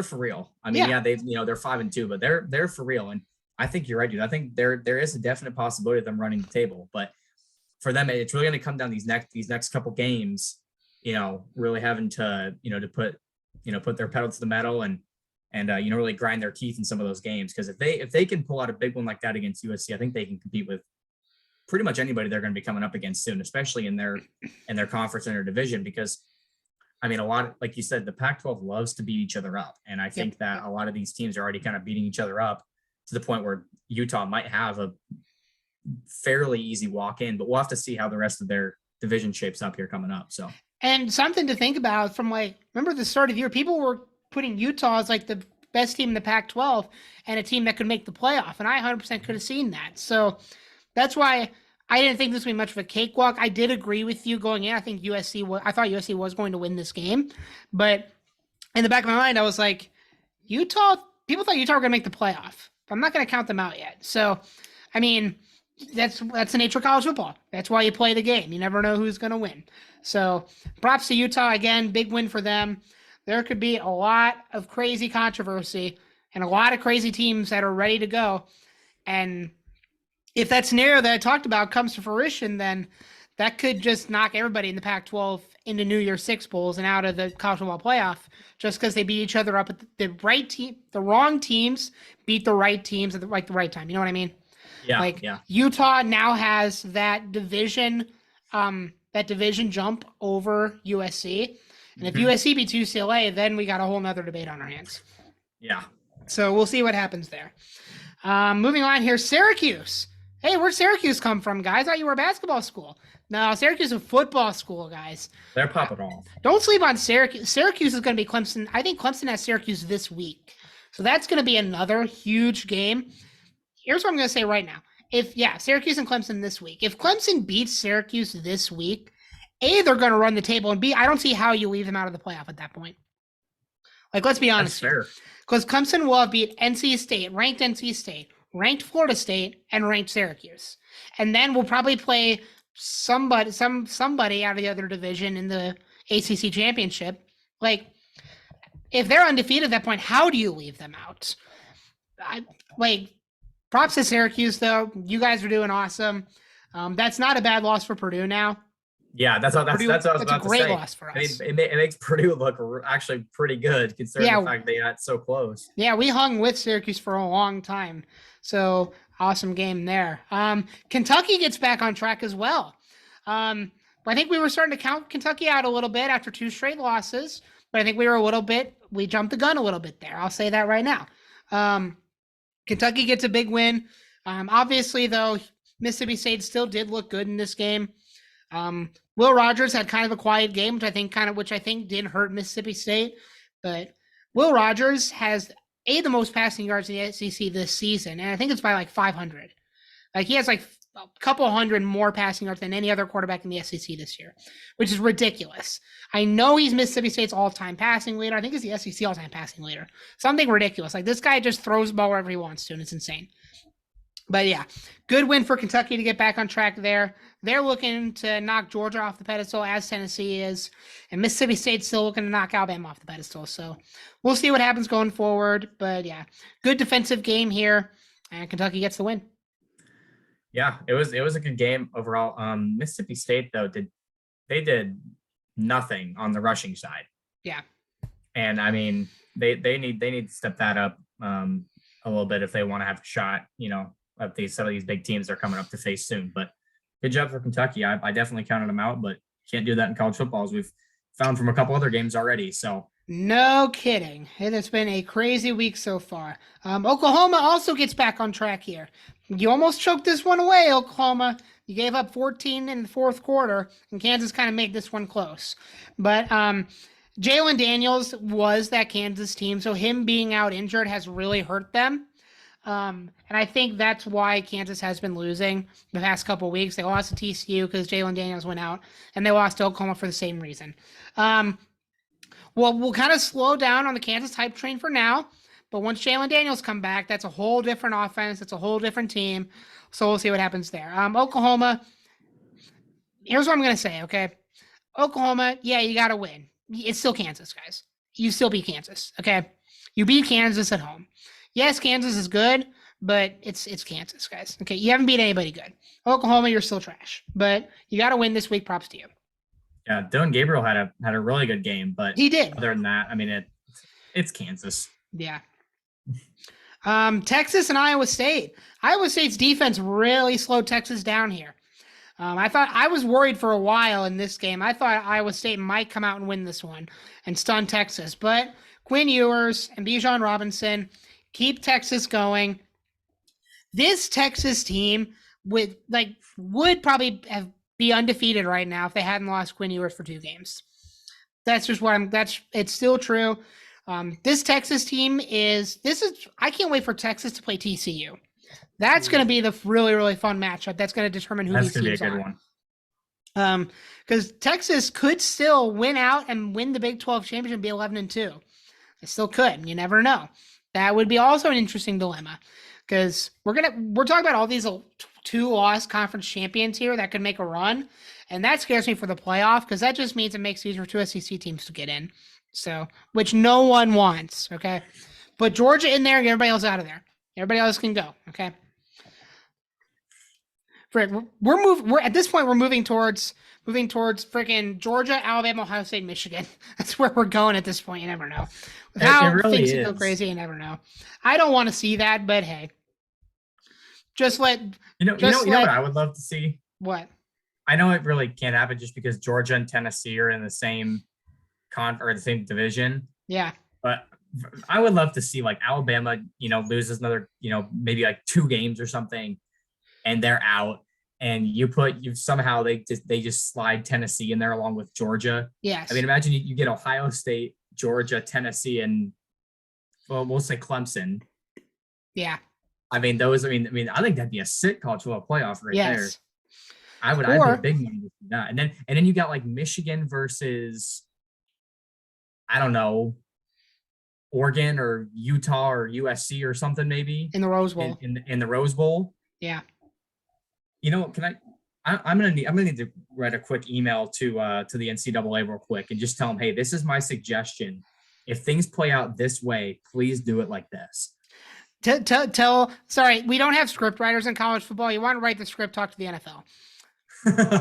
for real. I mean, they're 5-2, but they're for real. And I think you're right, dude. I think there is a definite possibility of them running the table. But for them, it's really going to come down these next couple games. Really having to put their pedal to the metal and really grind their teeth in some of those games. Because if they can pull out a big one like that against USC, I think they can compete with pretty much anybody they're going to be coming up against soon, especially in their conference and their division. Because I mean, a lot, like you said, the Pac-12 loves to beat each other up, and I think that a lot of these teams are already kind of beating each other up to the point where Utah might have a fairly easy walk in. But we'll have to see how the rest of their division shapes up here coming up. So, and something to think about from remember the start of the year, people were putting Utah as the best team in the Pac-12 and a team that could make the playoff. And I 100% could have seen that. So that's why I didn't think this would be much of a cakewalk. I did agree with you going in. I thought USC was going to win this game, but in the back of my mind, I was like, Utah, people thought Utah were going to make the playoff. I'm not going to count them out yet. So, I mean, that's the nature of college football. That's why you play the game. You never know who's going to win. So props to Utah again, big win for them. There could be a lot of crazy controversy and a lot of crazy teams that are ready to go. And if that scenario that I talked about comes to fruition, then that could just knock everybody in the Pac-12 into New Year's Six bowls and out of the college football playoff just because they beat each other up at the right team. The wrong teams beat the right teams at the right time. You know what I mean? Yeah. Utah now has that division jump over USC. And if USC beats UCLA, then we got a whole nother debate on our hands. Yeah. So we'll see what happens there. Moving on here, Syracuse. Hey, where'd Syracuse come from, guys? I thought you were a basketball school. No, Syracuse is a football school, guys. They're popping off. Don't sleep on Syracuse. Syracuse is going to be Clemson. I think Clemson has Syracuse this week. So that's going to be another huge game. Here's what I'm going to say right now. Syracuse and Clemson this week. If Clemson beats Syracuse this week, A, they're going to run the table, and B, I don't see how you leave them out of the playoff at that point. Let's be honest. That's fair. Because Clemson will have beat NC State, ranked Florida State, and ranked Syracuse. And then we'll probably play somebody out of the other division in the ACC championship. If they're undefeated at that point, how do you leave them out? Props to Syracuse, though. You guys are doing awesome. That's not a bad loss for Purdue now. Yeah, that's what I was about to say. That's a great loss for us. It makes Purdue look actually pretty good considering the fact they got so close. Yeah, we hung with Syracuse for a long time. So awesome game there. Kentucky gets back on track as well. I think we were starting to count Kentucky out a little bit after 2 straight losses, but I think we jumped the gun a little bit there. I'll say that right now. Kentucky gets a big win. Obviously, though, Mississippi State still did look good in this game. Will Rogers had kind of a quiet game, which I think did hurt Mississippi State. But Will Rogers has the most passing yards in the SEC this season, and I think it's by 500. He has a couple hundred more passing yards than any other quarterback in the SEC this year, which is ridiculous. I know he's Mississippi State's all-time passing leader. I think he's the SEC all-time passing leader. Something ridiculous. This guy just throws the ball wherever he wants to, and it's insane. But yeah, good win for Kentucky to get back on track there. They're looking to knock Georgia off the pedestal as Tennessee is, and Mississippi State's still looking to knock Alabama off the pedestal. So we'll see what happens going forward. But yeah, good defensive game here, and Kentucky gets the win. Yeah, it was a good game overall. Mississippi State though did nothing on the rushing side. Yeah. And I mean, they need to step that up a little bit if they want to have a shot, at some of these big teams they're coming up to face soon. But good job for Kentucky. I definitely counted them out, but can't do that in college football as we've found from a couple other games already. So no kidding. It has been a crazy week so far. Oklahoma also gets back on track here. You almost choked this one away, Oklahoma. You gave up 14 in the fourth quarter, and Kansas kind of made this one close. But Jalen Daniels was that Kansas team, so him being out injured has really hurt them. And I think that's why Kansas has been losing the past couple of weeks. They lost to TCU because Jalen Daniels went out, and they lost to Oklahoma for the same reason. Well, we'll kind of slow down on the Kansas hype train for now. But once Jalen Daniels come back, that's a whole different offense. It's a whole different team. So we'll see what happens there. Oklahoma, here's what I'm going to say, okay? Oklahoma, yeah, you got to win. It's still Kansas, guys. You still beat Kansas, okay? You beat Kansas at home. Yes, Kansas is good, but it's Kansas, guys. Okay, you haven't beat anybody good. Oklahoma, you're still trash. But you got to win this week. Props to you. Yeah, Dylan Gabriel had a really good game, but he did. Other than that, I mean, it's Kansas. Yeah. Texas and Iowa State. Iowa State's defense really slowed Texas down here. I was worried for a while in this game. I thought Iowa State might come out and win this one and stun Texas, but Quinn Ewers and Bijan Robinson keep Texas going. This Texas team would probably be undefeated right now if they hadn't lost Quinn Ewers for 2 games. That's just it's still true. This Texas team I can't wait for Texas to play TCU. That's going to be the really, really fun matchup. That's going to determine who these teams are. That's going to be a good one. Because Texas could still win out and win the Big 12 championship and be 11-2. They still could. You never know. That would be also an interesting dilemma. Because we're talking about all these 2-loss conference champions here that could make a run. And that scares me for the playoff because that just means it makes it easier for 2 SEC teams to get in. So, which no one wants, okay? Put Georgia in there and everybody else out of there. Everybody else can go, okay? We're at this point we're moving towards freaking Georgia, Alabama, Ohio State, Michigan. That's where we're going at this point. You never know. With how really things go crazy, you never know. I don't want to see that, but hey. Just let you know what I would love to see? What? I know it really can't happen just because Georgia and Tennessee are in the same the same division. Yeah. But I would love to see Alabama, loses another, maybe 2 games or something, and they're out. And somehow they just slide Tennessee in there along with Georgia. Yes. I mean, imagine you get Ohio State, Georgia, Tennessee, and we'll say Clemson. Yeah. I mean, I think that'd be a sick college football playoff there. I'd be a big one to see that. And then you got Michigan versus, I don't know, Oregon or Utah or USC or something maybe in the Rose Bowl. In the Rose Bowl. Yeah. Can I'm gonna need to write a quick email to the NCAA real quick and just tell them, hey, this is my suggestion. If things play out this way, please do it like this. Sorry, we don't have script writers in college football. You want to write the script, talk to the NFL.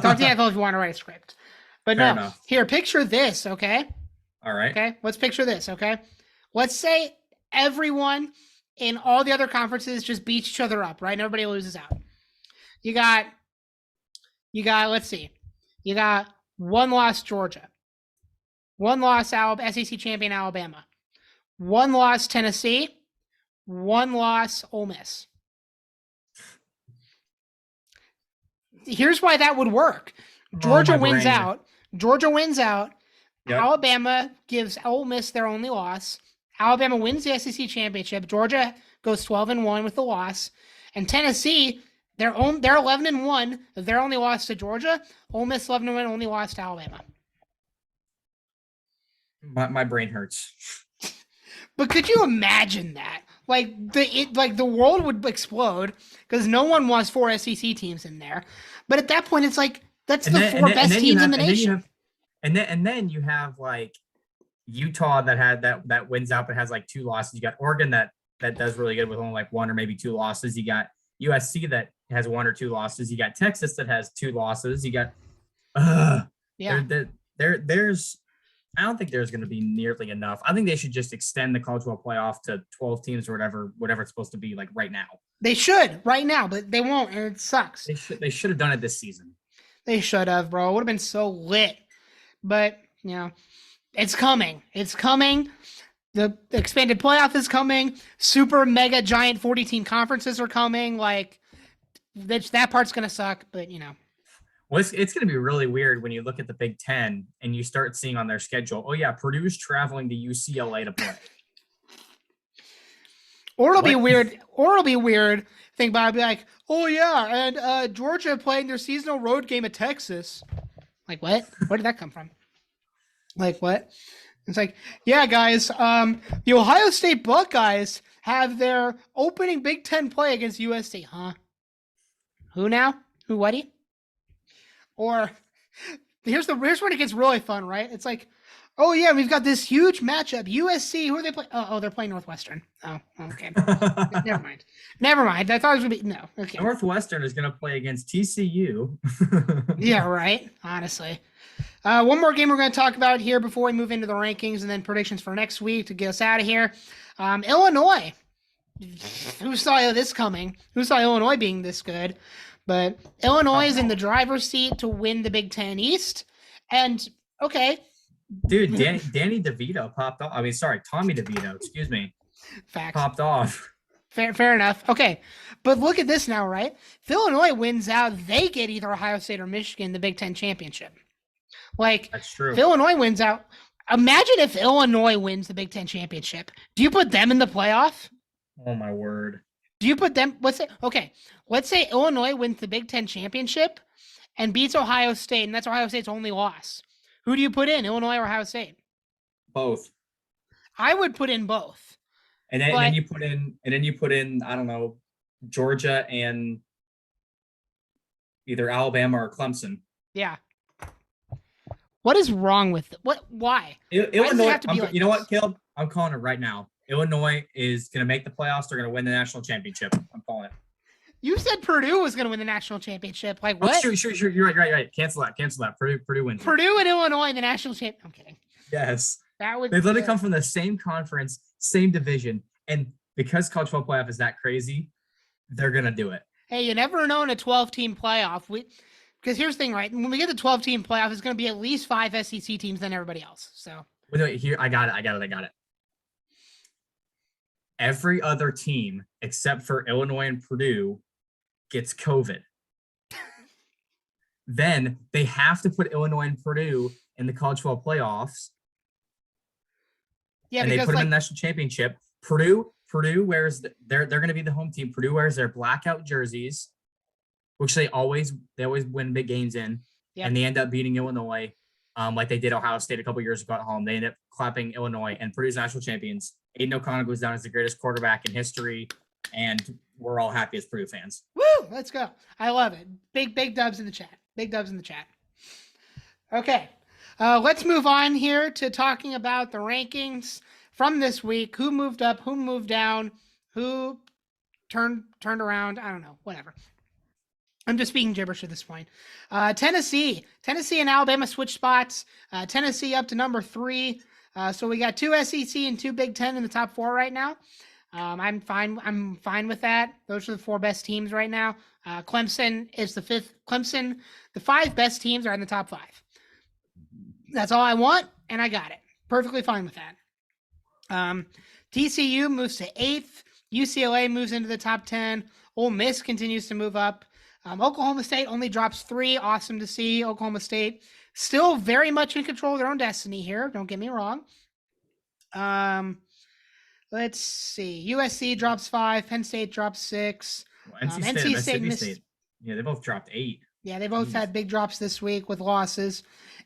Talk to the NFL if you want to write a script. But Fair enough. Here, picture this, okay? All right. Okay, let's picture this, okay? Let's say everyone in all the other conferences just beat each other up, right? And everybody loses out. You got, let's see. You got 1 loss Georgia. 1 loss SEC champion Alabama. 1 loss Tennessee. 1 loss Ole Miss. Here's why that would work. Georgia wins out. Yep. Alabama gives Ole Miss their only loss. Alabama wins the SEC championship. Georgia goes 12-1 with the loss. And Tennessee, they're 11-1. Their only loss to Georgia. Ole Miss 11-1, only loss to Alabama. My brain hurts. But could you imagine that? the world would explode because no one wants 4 SEC teams in there. But at that point, it's like that's the 4 best teams in the nation. And then you have like Utah that wins out but has like 2 losses. You got Oregon that does really good with only like 1 or maybe 2 losses. You got USC that has 1 or 2 losses. You got Texas that has 2 losses. You got there's I don't think there's going to be nearly enough. I think they should just extend the college football playoff to 12 teams or whatever it's supposed to be like right now. They should right now, but they won't, and it sucks. They should have done it this season. They should have, bro. It would have been so lit. But, it's coming. It's coming. The expanded playoff is coming. Super mega giant 40-team conferences are coming. Like, that part's going to suck, but, Well, it's going to be really weird when you look at the Big Ten and you start seeing on their schedule, oh, yeah, Purdue's traveling to UCLA to play. Or it'll be weird. Or it'll be weird. Think about it. I'll be like, oh, yeah, and Georgia playing their seasonal road game at Texas. Like, what? Where did that come from? Like, what? It's like, yeah, guys, the Ohio State Buckeyes have their opening Big Ten play against USC. Huh? Who now? Who, whatty? Or here's when it gets really fun, right? It's like, oh yeah, we've got this huge matchup. USC, who are they playing? Oh, they're playing Northwestern. Oh, okay. Never mind. I thought it was gonna be no. Okay. Northwestern is gonna play against TCU. Yeah, right. Honestly. One more game we're going to talk about here before we move into the rankings and then predictions for next week to get us out of here. Illinois. Who saw this coming? Who saw Illinois being this good? But Illinois is in the driver's seat to win the Big Ten East. And, okay. Dude, Danny DeVito popped off. Tommy DeVito, excuse me. Facts. Popped off. Fair enough. Okay. But look at this now, right? If Illinois wins out, they get either Ohio State or Michigan the Big Ten championship. Like, that's true. If Illinois wins out, imagine if Illinois wins the Big Ten championship. Do you put them in the playoff? Oh, my word. Do you put them? Let's say Illinois wins the Big Ten championship and beats Ohio State, and that's Ohio State's only loss. Who do you put in, Illinois or Ohio State? Both. I would put in both. And then you put in, I don't know, Georgia and either Alabama or Clemson. Yeah. What is wrong with it? Why? Illinois. You know what, Caleb? I'm calling it right now. Illinois is going to make the playoffs. They're going to win the national championship. I'm calling it. You said Purdue was going to win the national championship. Like what? Oh, sure. You're right. Cancel that. Purdue wins. Purdue and Illinois in the national championship. I'm kidding. Yes. They literally come from the same conference, same division, and because college football playoff is that crazy, they're going to do it. Hey, you never know in a 12-team playoff. Because here's the thing, right? When we get the 12-team playoff, it's going to be at least 5 SEC teams than everybody else. So. Wait, here, I got it. Every other team except for Illinois and Purdue gets COVID. Then they have to put Illinois and Purdue in the college football playoffs. Yeah, and they put them in the national championship. Purdue wears they're going to be the home team. Purdue wears their blackout jerseys, which they always win big games in, and they end up beating Illinois, like they did Ohio State a couple years ago at home. They end up clapping Illinois, and Purdue's national champions. Aiden O'Connell goes down as the greatest quarterback in history, and we're all happy as Purdue fans. Woo! Let's go. I love it. Big dubs in the chat. Big dubs in the chat. Okay, let's move on here to talking about the rankings from this week. Who moved up? Who moved down? Who turned around? I don't know. Whatever. I'm just speaking gibberish at this point. Tennessee and Alabama switched spots. Tennessee up to number 3. So we got 2 SEC and 2 Big Ten in the top 4 right now. I'm fine with that. Those are the 4 best teams right now. Clemson is the 5th. Clemson, the 5 best teams are in the top 5. That's all I want, and I got it. Perfectly fine with that. TCU moves to 8th. UCLA moves into the top 10. Ole Miss continues to move up. Oklahoma State only drops 3. Awesome to see. Oklahoma State still very much in control of their own destiny here. Don't get me wrong. Let's see. USC drops 5. Penn State drops 6. Well, NC State, Mississippi State. Yeah, they both dropped 8. Yeah, they both had big drops this week with losses.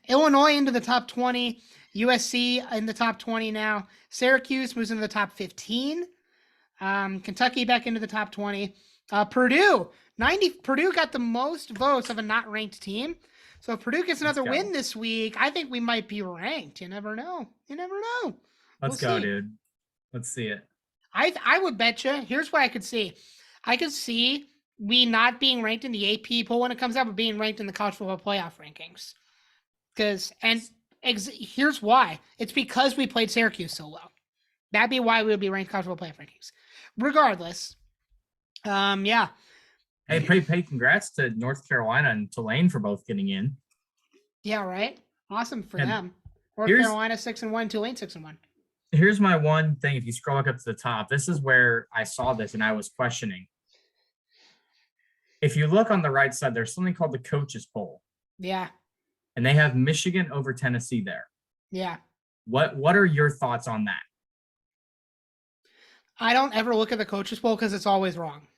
Illinois into the top 20. USC in the top 20 now. Syracuse moves into the top 15. Kentucky back into the top 20. Purdue, 90. Purdue got the most votes of a not ranked team. So if Purdue gets another win this week, I think we might be ranked. You never know. You never know. Let's go, dude. Let's see it. I would bet you. Here's what I could see. I could see we not being ranked in the AP poll when it comes out, but being ranked in the college football playoff rankings. Here's why. It's because we played Syracuse so well. That'd be why we would be ranked college football playoff rankings. Regardless, yeah. Hey, congrats to North Carolina and Tulane for both getting in. Yeah, right. Awesome for them. North Carolina 6-1, Tulane 6-1. Here's my one thing. If you scroll up to the top, this is where I saw this and I was questioning. If you look on the right side, there's something called the coaches poll. Yeah. And they have Michigan over Tennessee there. Yeah. What are your thoughts on that? I don't ever look at the coaches poll because it's always wrong.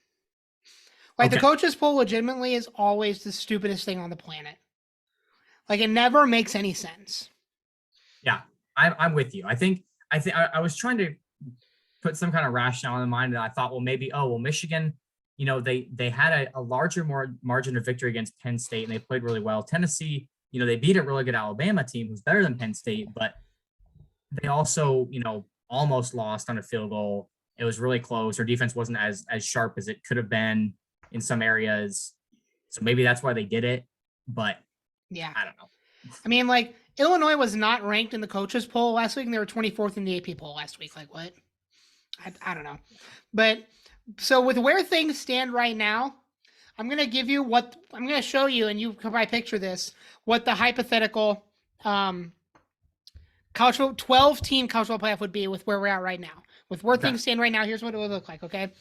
The coaches poll legitimately is always the stupidest thing on the planet. It never makes any sense. Yeah, I'm with you. I think I was trying to put some kind of rationale in mind, and I thought, well, maybe, Michigan, they had a larger margin of victory against Penn State, and they played really well. Tennessee, they beat a really good Alabama team who's better than Penn State, but they also, almost lost on a field goal. It was really close. Their defense wasn't as sharp as it could have been in some areas. So maybe that's why they did it. But yeah, I don't know. I mean, Illinois was not ranked in the coaches poll last week, and they were 24th in the AP poll last week. What? I don't know. But so with where things stand right now, I'm going to give you I'm going to show you, and you can probably picture this, what the hypothetical 12-team college football playoff would be with where we're at right now. With where things stand right now, here's what it would look like, okay?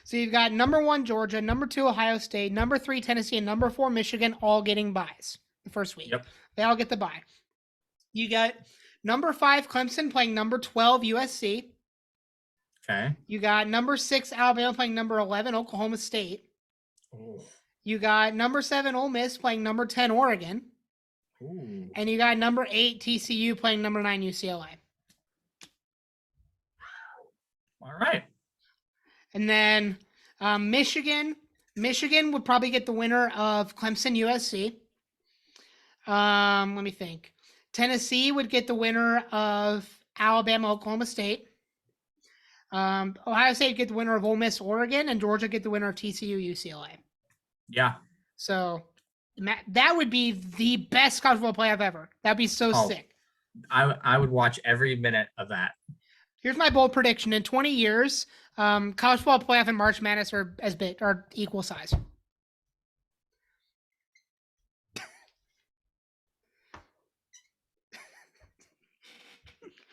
So you've got number 1, Georgia, number 2, Ohio State, number 3, Tennessee, and number 4, Michigan, all getting buys the first week. Yep. They all get the bye. You got number 5, Clemson, playing number 12, USC. Okay. You got number 6, Alabama, playing number 11, Oklahoma State. Oh. You got number 7, Ole Miss, playing number 10, Oregon. Ooh. And you got number 8, TCU, playing number 9, UCLA. All right. And then Michigan would probably get the winner of Clemson, USC. Let me think. Tennessee would get the winner of Alabama, Oklahoma State. Ohio State would get the winner of Ole Miss, Oregon, and Georgia get the winner of TCU, UCLA. Yeah. So that would be the best college football playoff ever. That'd be so sick. I would watch every minute of that. Here's my bold prediction. In 20 years, college football playoff and March Madness are equal size.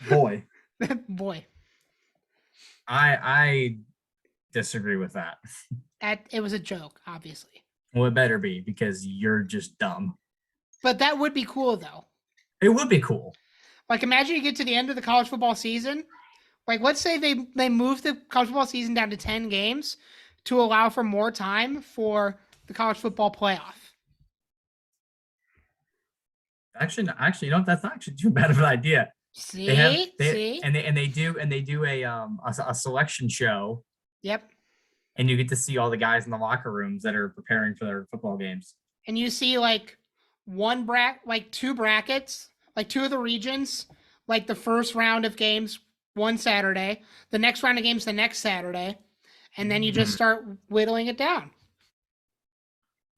Boy. Boy. I disagree with that. It was a joke, obviously. Well, it better be, because you're just dumb. But that would be cool, though. It would be cool. Imagine you get to the end of the college football season. Let's say they move the college football season down to 10 games to allow for more time for the college football playoff. Actually, that's not actually too bad of an idea. See, they do a selection show. Yep. And you get to see all the guys in the locker rooms that are preparing for their football games. And you see two brackets, 2 of the regions, the first round of games one Saturday, the next round of games the next Saturday, and then you just start whittling it down.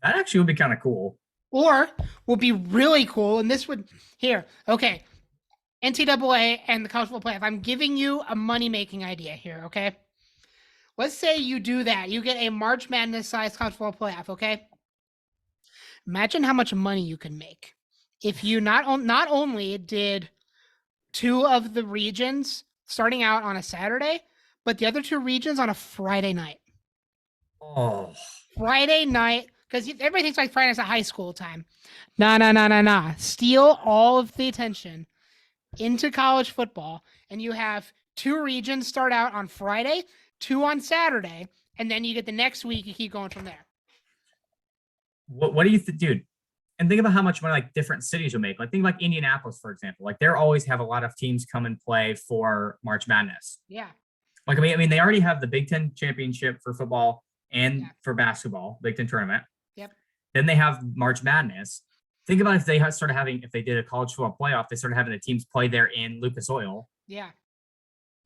That actually would be kind of cool. Or would be really cool, and this would okay. NCAA and the college football playoff. I'm giving you a money-making idea here, okay? Let's say you do that. You get a March Madness-sized college football playoff, okay? Imagine how much money you could make if you not only did 2 of the regions starting out on a Saturday, but the other 2 regions on a Friday night. Oh. Friday night, because everybody thinks Friday night's a high school time. Nah. Steal all of the attention into college football, and you have 2 regions start out on Friday, 2 on Saturday, and then you get the next week, you keep going from there. What do you think, dude? And think about how much money different cities will make. Think about Indianapolis, for example. They always have a lot of teams come and play for March Madness. Yeah. Like, I mean, they already have the Big Ten championship for football and Yeah. for basketball, Big Ten tournament. Yep. Then they have March Madness. Think about if they started having, if they did a college football playoff, they started having the teams play there in Lucas Oil. Yeah.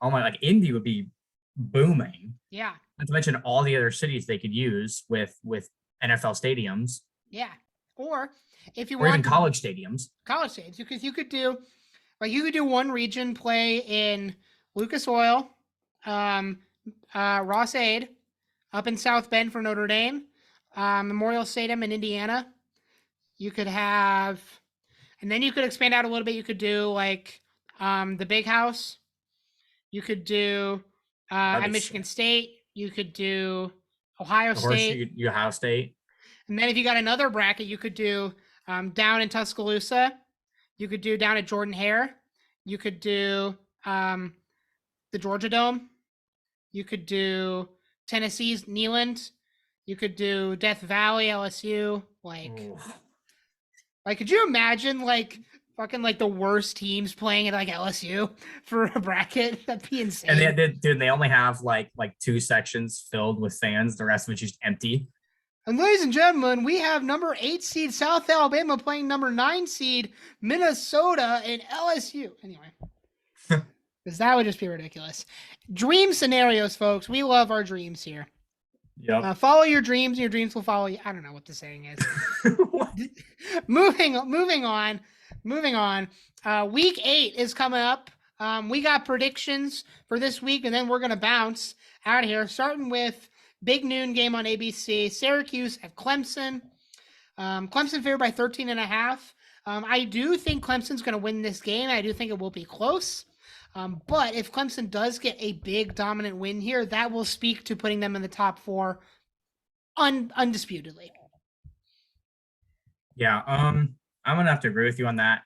Oh my, like Indy would be booming. Yeah. Not to mention all the other cities they could use with NFL stadiums. Yeah. Or if you or even want college stadiums. college states, because you could do one region play in Lucas Oil, Ross Aid, up in South Bend for Notre Dame, Memorial Stadium in Indiana. You could have, and then you could expand out a little bit. You could do like the Big House. You could do at Michigan State. You could do Ohio State. Ohio State. And then if you got another bracket, you could do down in Tuscaloosa. You could do down at Jordan Hare. You could do the Georgia Dome. You could do Tennessee's Neyland. You could do Death Valley, LSU. Like, could you imagine fucking the worst teams playing at LSU for a bracket? That'd be insane. And they only have like 2 sections filled with fans. The rest of it's just empty. And ladies and gentlemen, we have number 8 seed South Alabama playing number 9 seed Minnesota and LSU. Anyway, because that would just be ridiculous. Dream scenarios, folks. We love our dreams here. Yeah. Follow your dreams, and your dreams will follow you. I don't know what the saying is. Moving on. Week 8 is coming up. We got predictions for this week, and then we're gonna bounce out of here, starting with big noon game on ABC, Syracuse at Clemson. Clemson favored by 13.5. I do think Clemson's going to win this game. I do think it will be close. But if Clemson does get a big dominant win here, that will speak to putting them in the top 4 undisputedly. Yeah, I'm going to have to agree with you on that.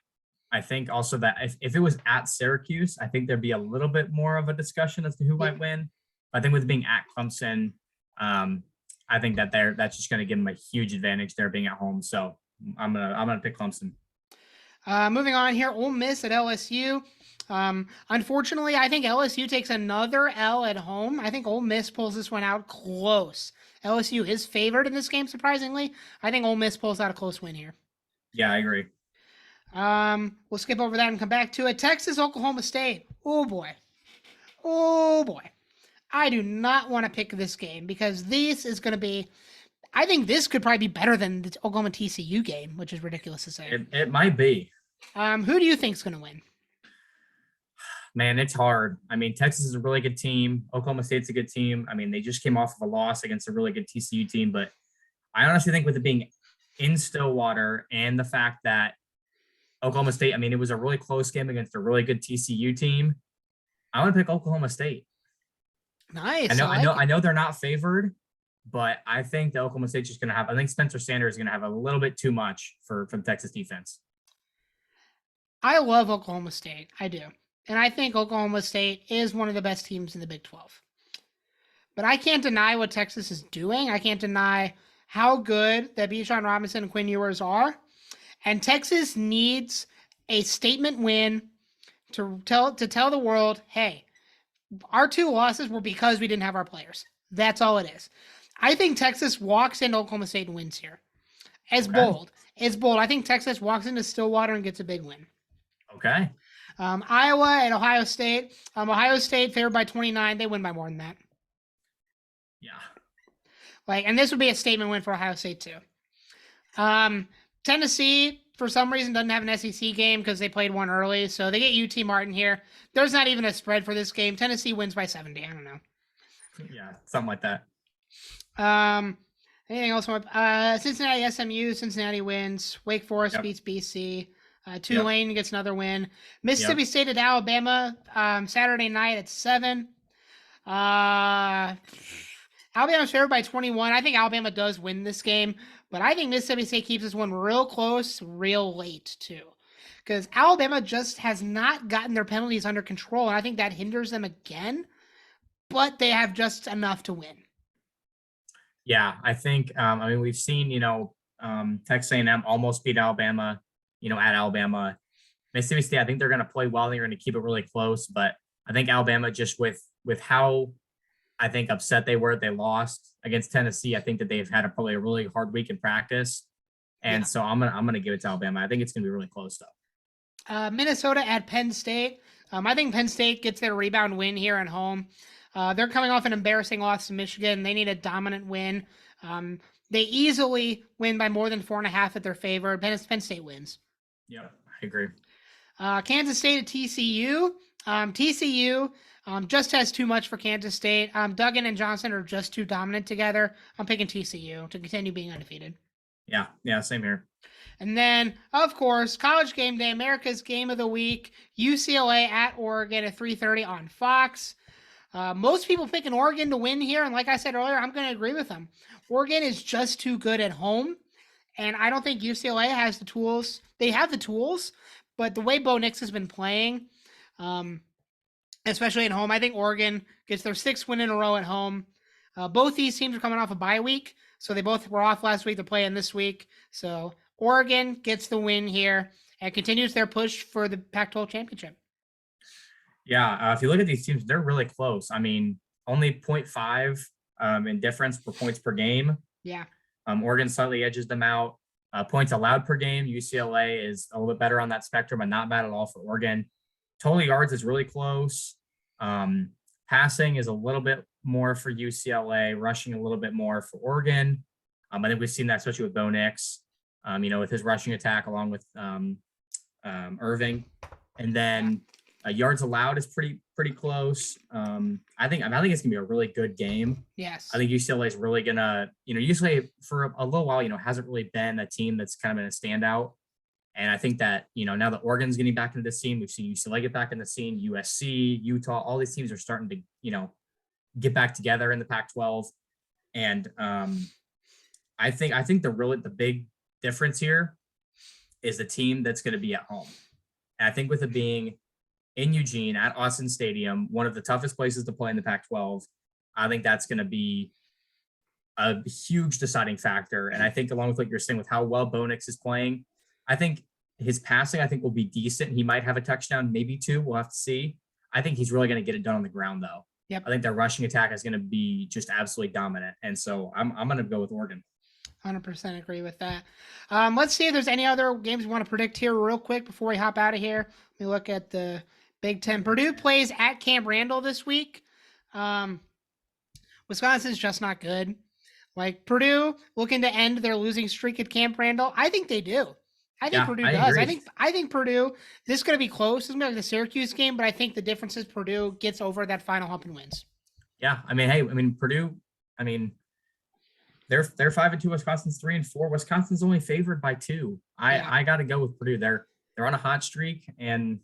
I think also that if it was at Syracuse, I think there'd be a little bit more of a discussion as to who might win. I think with being at Clemson, I think that's just going to give them a huge advantage there being at home. So I'm gonna pick Clemson. Moving on here, Ole Miss at LSU. Unfortunately, I think LSU takes another L at home. I think Ole Miss pulls this one out close. LSU is favored in this game, surprisingly. I think Ole Miss pulls out a close win here. Yeah, I agree. We'll skip over that and come back to it. Texas, Oklahoma State. Oh boy. I do not want to pick this game because this is going to be, I think this could probably be better than the Oklahoma TCU game, which is ridiculous to say. It might be. Who do you think is going to win? Man, it's hard. I mean, Texas is a really good team. Oklahoma State's a good team. I mean, they just came off of a loss against a really good TCU team, but I honestly think with it being in Stillwater and the fact that Oklahoma State, I mean, it was a really close game against a really good TCU team. I want to pick Oklahoma State. Nice. I know they're not favored, but I think the Oklahoma State's just going to have, I think Spencer Sanders is going to have a little bit too much for the Texas defense. I love Oklahoma State. I do. And I think Oklahoma State is one of the best teams in the Big 12. But I can't deny what Texas is doing. I can't deny how good that Bijan Robinson and Quinn Ewers are. And Texas needs a statement win to tell the world, hey, our 2 losses were because we didn't have our players. That's all it is. I think Texas walks into Oklahoma State and wins here. Bold. I think Texas walks into Stillwater and gets a big win. Okay. Iowa and Ohio State. Ohio State favored by 29. They win by more than that. Yeah. And this would be a statement win for Ohio State too. Tennessee, for some reason, doesn't have an SEC game because they played one early, so they get UT Martin here. There's not even a spread for this game. Tennessee wins by 70. I don't know. Yeah, something like that. Anything else? Cincinnati, SMU. Cincinnati wins. Wake Forest beats BC. Tulane gets another win. Mississippi State at Alabama Saturday night at 7. Alabama's favored by 21. I think Alabama does win this game, but I think Mississippi State keeps this one real close, real late too, because Alabama just has not gotten their penalties under control, and I think that hinders them again. But they have just enough to win. Yeah, I think. I mean, we've seen Texas A&M almost beat Alabama. At Alabama. Mississippi State, I think they're going to play well. They're going to keep it really close, but I think Alabama just with how I think upset they were they lost against Tennessee. I think that they've had probably a really hard week in practice, and so I'm gonna give it to Alabama. I think it's gonna be really close though. Minnesota at Penn State. I think Penn State gets their rebound win here at home. They're coming off an embarrassing loss to Michigan. They need a dominant win. They easily win by more than 4.5 at their favor. Penn State wins. Yeah, I agree. Kansas State at TCU. TCU just has too much for Kansas State. Duggan and Johnson are just too dominant together. I'm picking TCU to continue being undefeated. Yeah, same here. And then, of course, College Game Day, America's Game of the Week, UCLA at Oregon at 3:30 on Fox. Most people picking Oregon to win here, and like I said earlier, I'm going to agree with them. Oregon is just too good at home, and I don't think UCLA has the tools. They have the tools, but the way Bo Nix has been playing, especially at home, I think Oregon gets their 6th win in a row at home. Both these teams are coming off a bye week, so they both were off last week. They're playing this week. So Oregon gets the win here and continues their push for the Pac-12 championship. Yeah, if you look at these teams, they're really close. I mean, only 0.5 in difference for points per game. Yeah. Oregon slightly edges them out. Points allowed per game, UCLA is a little bit better on that spectrum and not bad at all for Oregon. Total yards is really close. Passing is a little bit more for UCLA, rushing a little bit more for Oregon. I think we've seen that, especially with Bo Nix, with his rushing attack along with Irving. And then yards allowed is pretty close. I think it's gonna be a really good game. Yes. I think UCLA is really gonna, UCLA for a little while, hasn't really been a team that's kind of been a standout. And I think that, now that Oregon's getting back into the scene, we've seen UCLA get back in the scene, USC, Utah, all these teams are starting to, get back together in the Pac-12. And I think the big difference here is the team that's going to be at home. And I think with it being in Eugene at Austin Stadium, one of the toughest places to play in the Pac-12, I think that's going to be a huge deciding factor. And I think along with what you're saying with how well Bo Nix is playing, I think his passing, will be decent. He might have a touchdown, maybe 2. We'll have to see. I think he's really going to get it done on the ground, though. Yep. I think their rushing attack is going to be just absolutely dominant. And so I'm going to go with Oregon. 100% agree with that. Let's see if there's any other games we want to predict here real quick before we hop out of here. Let me look at the Big Ten. Purdue plays at Camp Randall this week. Wisconsin's just not good. Like Purdue looking to end their losing streak at Camp Randall. I think they do. I think Purdue does. Agree. I think Purdue, this is going to be close. It's going to be like the Syracuse game, but I think the difference is Purdue gets over that final hump and wins. Yeah. Purdue, they're 5-2, Wisconsin's 3-4. Wisconsin's only favored by 2. I got to go with Purdue. They're on a hot streak, and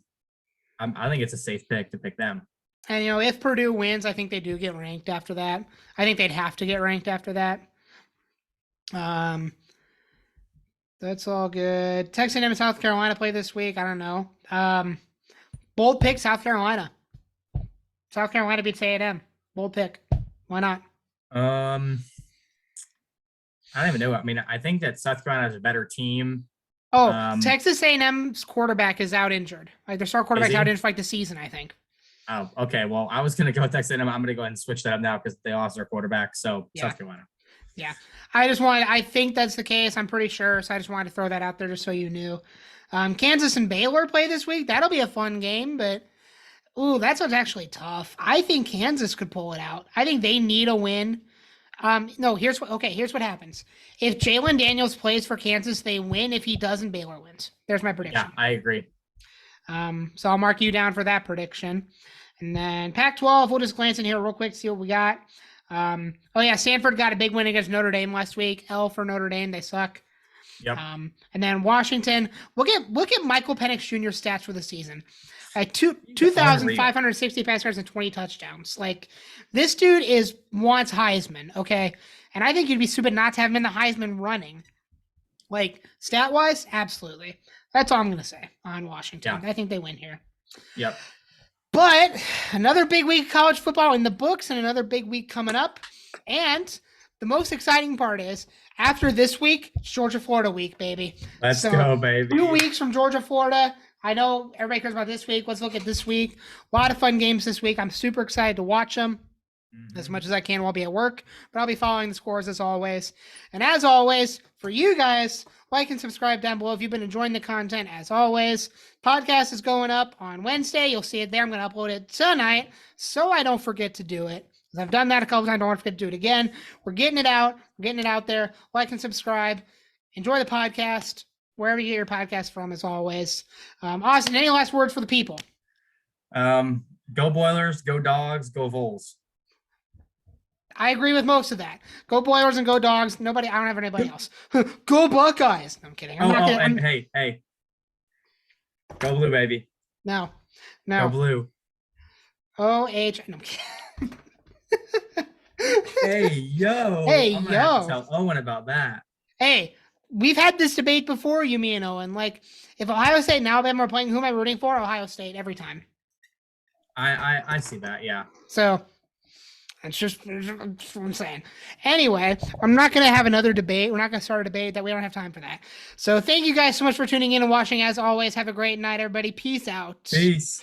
I think it's a safe pick to pick them. And, if Purdue wins, I think they do get ranked after that. I think they'd have to get ranked after that. That's all good. Texas A&M and South Carolina play this week. I don't know. Bold pick, South Carolina. South Carolina beats A&M. Bold pick. Why not? I don't even know. I think that South Carolina is a better team. Texas A&M's quarterback is out injured. Like their star quarterback's out injured for the season, I think. Oh, okay. Well, I was going to go with Texas A&M. I'm going to go ahead and switch that up now because they lost their quarterback. So South Carolina. Yeah. I think that's the case. I'm pretty sure. So I just wanted to throw that out there just so you knew. Kansas and Baylor play this week. That'll be a fun game, but that sounds actually tough. I think Kansas could pull it out. I think they need a win. Here's what happens. If Jalen Daniels plays for Kansas, they win. If he doesn't, Baylor wins. There's my prediction. Yeah, I agree. So I'll mark you down for that prediction. And then Pac-12, we'll just glance in here real quick, see what we got. Stanford got a big win against Notre Dame last week. L for Notre Dame, they suck. Yep. And then Washington, look at Michael Penix Jr.'s stats for the season. 2,560 pass yards and 20 touchdowns. Like, this dude wants Heisman, okay? And I think you'd be stupid not to have him in the Heisman running. Like, stat-wise, absolutely. That's all I'm going to say on Washington. Yeah. I think they win here. Yep. But another big week of college football in the books and another big week coming up. And the most exciting part is, after this week, it's Georgia-Florida week, baby. Let's go, baby. 2 weeks from Georgia-Florida. I know everybody cares about this week. Let's look at this week. A lot of fun games this week. I'm super excited to watch them as much as I can while I'll be at work, but I'll be following the scores as always. And as always, for you guys, like and subscribe down below if you've been enjoying the content. As always, podcast is going up on Wednesday. You'll see it there. I'm going to upload it tonight so I don't forget to do it. Because I've done that a couple times. I don't want to forget to do it again. We're getting it out. We're getting it out there. Like and subscribe. Enjoy the podcast wherever you get your podcast from, as always. Austin, any last words for the people? Go Boilers, go Dogs, go Vols. I agree with most of that. Go Boilers and go Dogs. I don't have anybody else. Go Buckeyes. No, I'm kidding. Hey. Go Blue, baby. No. Go Blue. O-H. No, I'm kidding. Hey, yo. I'm gonna have to tell Owen about that. Hey, we've had this debate before, me and Owen. Like, if Ohio State and Alabama are playing, who am I rooting for? Ohio State every time. I see that, yeah. So that's just what I'm saying. Anyway, I'm not going to have another debate. We're not going to start a debate that we don't have time for that. So thank you guys so much for tuning in and watching. As always, have a great night, everybody. Peace out. Peace.